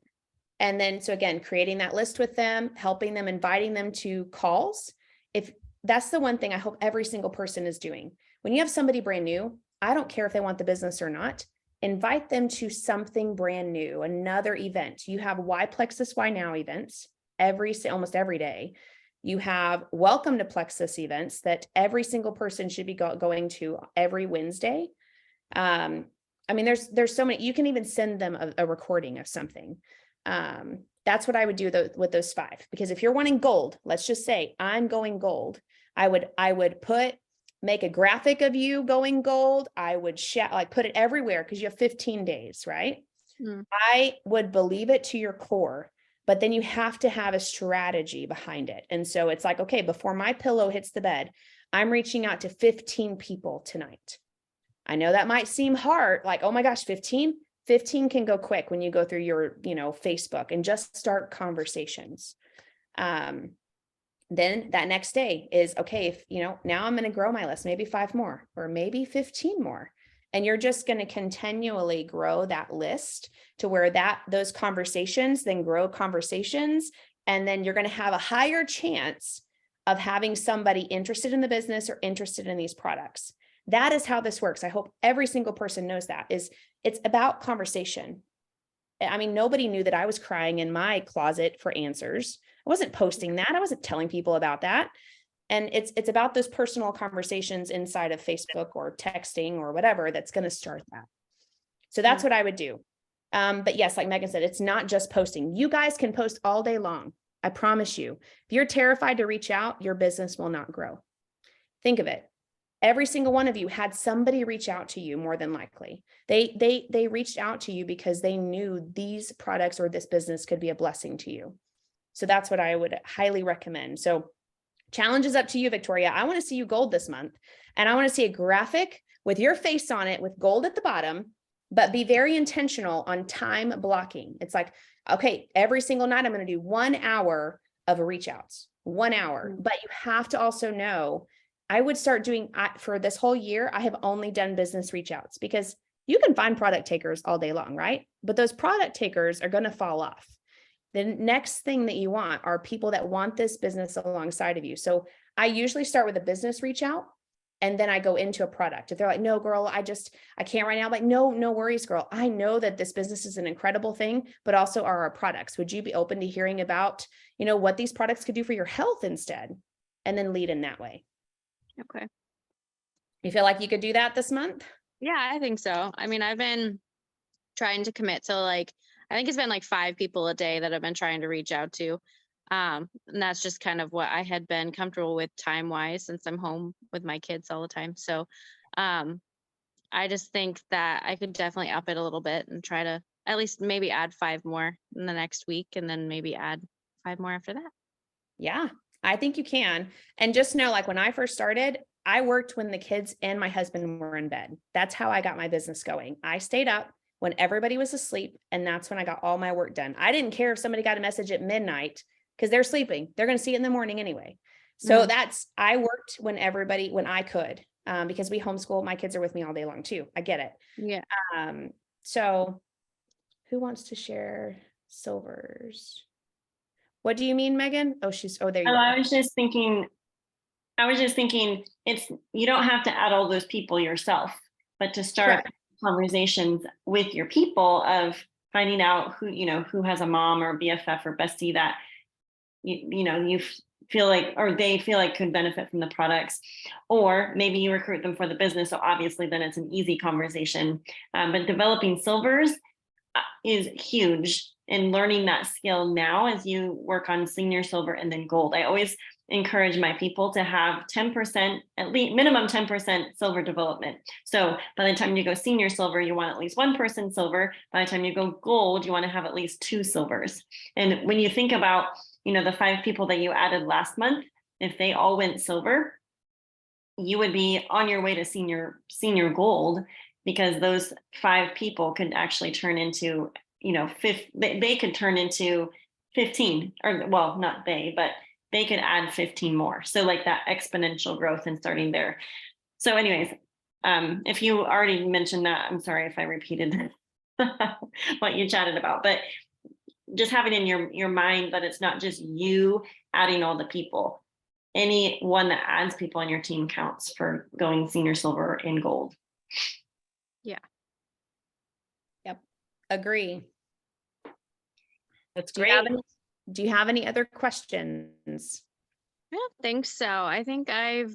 then, so again, creating that list with them, helping them, inviting them to calls. If that's the one thing I hope every single person is doing. When you have somebody brand new, I don't care if they want the business or not, invite them to something brand new, another event. You have Why Plexus, Why Now events almost every day. You have Welcome to Plexus events that every single person should be going to every Wednesday. I mean, there's so many, you can even send them a recording of something. That's what I would do with those 5, because if you're wanting gold, let's just say I'm going gold. I would make a graphic of you going gold. I would put it everywhere, because you have 15 days, right? Mm. I would believe it to your core, but then you have to have a strategy behind it. And so it's like, okay, before my pillow hits the bed, I'm reaching out to 15 people tonight. I know that might seem hard, like, oh my gosh, 15 can go quick when you go through your, Facebook and just start conversations. Then that next day is, okay, if, now I'm going to grow my list, maybe 5 more, or maybe 15 more. And you're just going to continually grow that list to where those conversations then grow conversations. And then you're going to have a higher chance of having somebody interested in the business or interested in these products. That is how this works. I hope every single person knows that. It's about conversation. I mean, nobody knew that I was crying in my closet for answers. I wasn't posting that. I wasn't telling people about that. And it's about those personal conversations inside of Facebook or texting or whatever that's going to start that. So that's what I would do. But yes, like Megan said, it's not just posting. You guys can post all day long. I promise you. If you're terrified to reach out, your business will not grow. Think of it. Every single one of you had somebody reach out to you, more than likely. They reached out to you because they knew these products or this business could be a blessing to you. So that's what I would highly recommend. So challenge is up to you, Victoria. I want to see you gold this month. And I want to see a graphic with your face on it with gold at the bottom, but be very intentional on time blocking. It's like, okay, every single night I'm going to do 1 hour of reach outs, 1 hour. But you have to also know, I would start doing, for this whole year, I have only done business reach outs, because you can find product takers all day long, right? But those product takers are going to fall off. The next thing that you want are people that want this business alongside of you. So I usually start with a business reach out, and then I go into a product. If they're like, no, girl, I can't right now. I'm like, no worries, girl. I know that this business is an incredible thing, but also are our products. Would you be open to hearing about, what these products could do for your health instead? And then lead in that way. Okay. You feel like you could do that this month? Yeah, I think so. I mean, I've been trying to commit to I think it's been 5 people a day that I've been trying to reach out to. And that's just kind of what I had been comfortable with time wise, since I'm home with my kids all the time. So I just think that I could definitely up it a little bit and try to at least maybe add 5 more in the next week, and then maybe add 5 more after that. Yeah, I think you can. And just know, when I first started, I worked when the kids and my husband were in bed. That's how I got my business going. I stayed up when everybody was asleep, and that's when I got all my work done. I didn't care if somebody got a message at midnight, because they're sleeping. They're going to see it in the morning anyway. So I worked when I could, because we homeschool. My kids are with me all day long too. I get it. Yeah. So who wants to share silvers? What do you mean, Megan? There you are. I was just thinking, you don't have to add all those people yourself, but to start conversations with your people of finding out who has a mom or BFF or bestie that you feel like, or they feel like could benefit from the products, or maybe you recruit them for the business. So obviously then it's an easy conversation. But developing silvers is huge, and learning that skill now as you work on senior silver and then gold. I always encourage my people to have 10%, at least minimum 10% silver development. So by the time you go senior silver, you want at least 1 person silver. By the time you go gold, you want to have at least 2 silvers. And when you think about, the 5 people that you added last month, if they all went silver, you would be on your way to senior gold, because those 5 people could actually turn into, they could turn into 15, or well, not they, but they could add 15 more. So that exponential growth and starting there. So anyways, if you already mentioned that, I'm sorry if I repeated what you chatted about, but just having in your mind that it's not just you adding all the people. Anyone that adds people on your team counts for going senior silver and gold. Yeah. Yep. Agree. That's Do you have any other questions? I don't think so. I think I've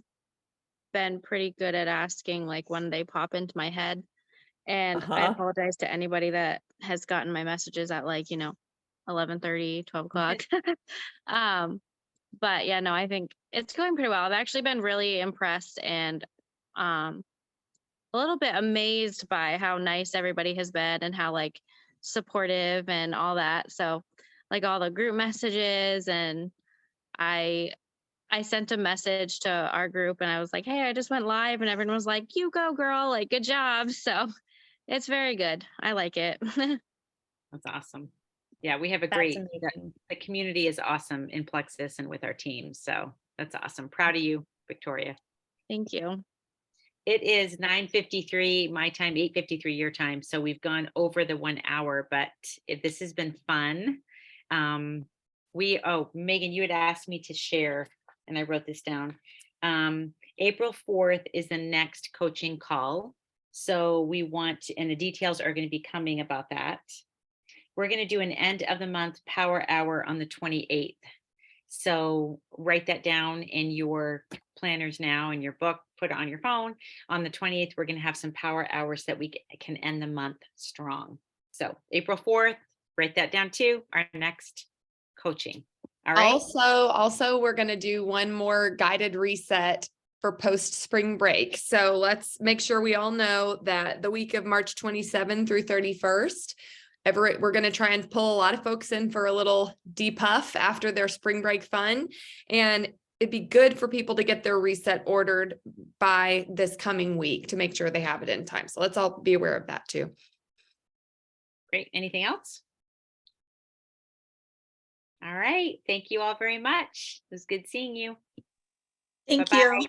been pretty good at asking when they pop into my head. And I Uh-huh. apologize to anybody that has gotten my messages at like, 11:30, 12 o'clock. But yeah, no, I think it's going pretty well. I've actually been really impressed and um a little bit amazed by how nice everybody has been and how like supportive and all that. So like all the group messages, and I sent a message to our group and I was like, "Hey, I just went live," and everyone was like, "You go, girl, like good job." So it's very good. I like it. That's awesome. Yeah, we have a That's great, amazing. the community is awesome in Plexus and with our team. So that's awesome. Proud of you, Victoria. Thank you. It is 9:53 my time, 8:53 your time. So we've gone over the 1 hour, but this has been fun. Megan, you had asked me to share, and I wrote this down. April 4th is the next coaching call. So we want, and the details are going to be coming about that. We're going to do an end of the month power hour on the 28th. So write that down in your planners now, in your book, put it on your phone. On the 28th, we're going to have some power hours that we can end the month strong. So April 4th, write that down too, our next coaching. All right. Also, we're going to do one more guided reset for post spring break. So let's make sure we all know that the week of March 27 through 31st, we're going to try and pull a lot of folks in for a little depuff after their spring break fun. And it'd be good for people to get their reset ordered by this coming week to make sure they have it in time. So let's all be aware of that too. Great. Anything else? All right. Thank you all very much. It was good seeing you. Thank Bye-bye. you.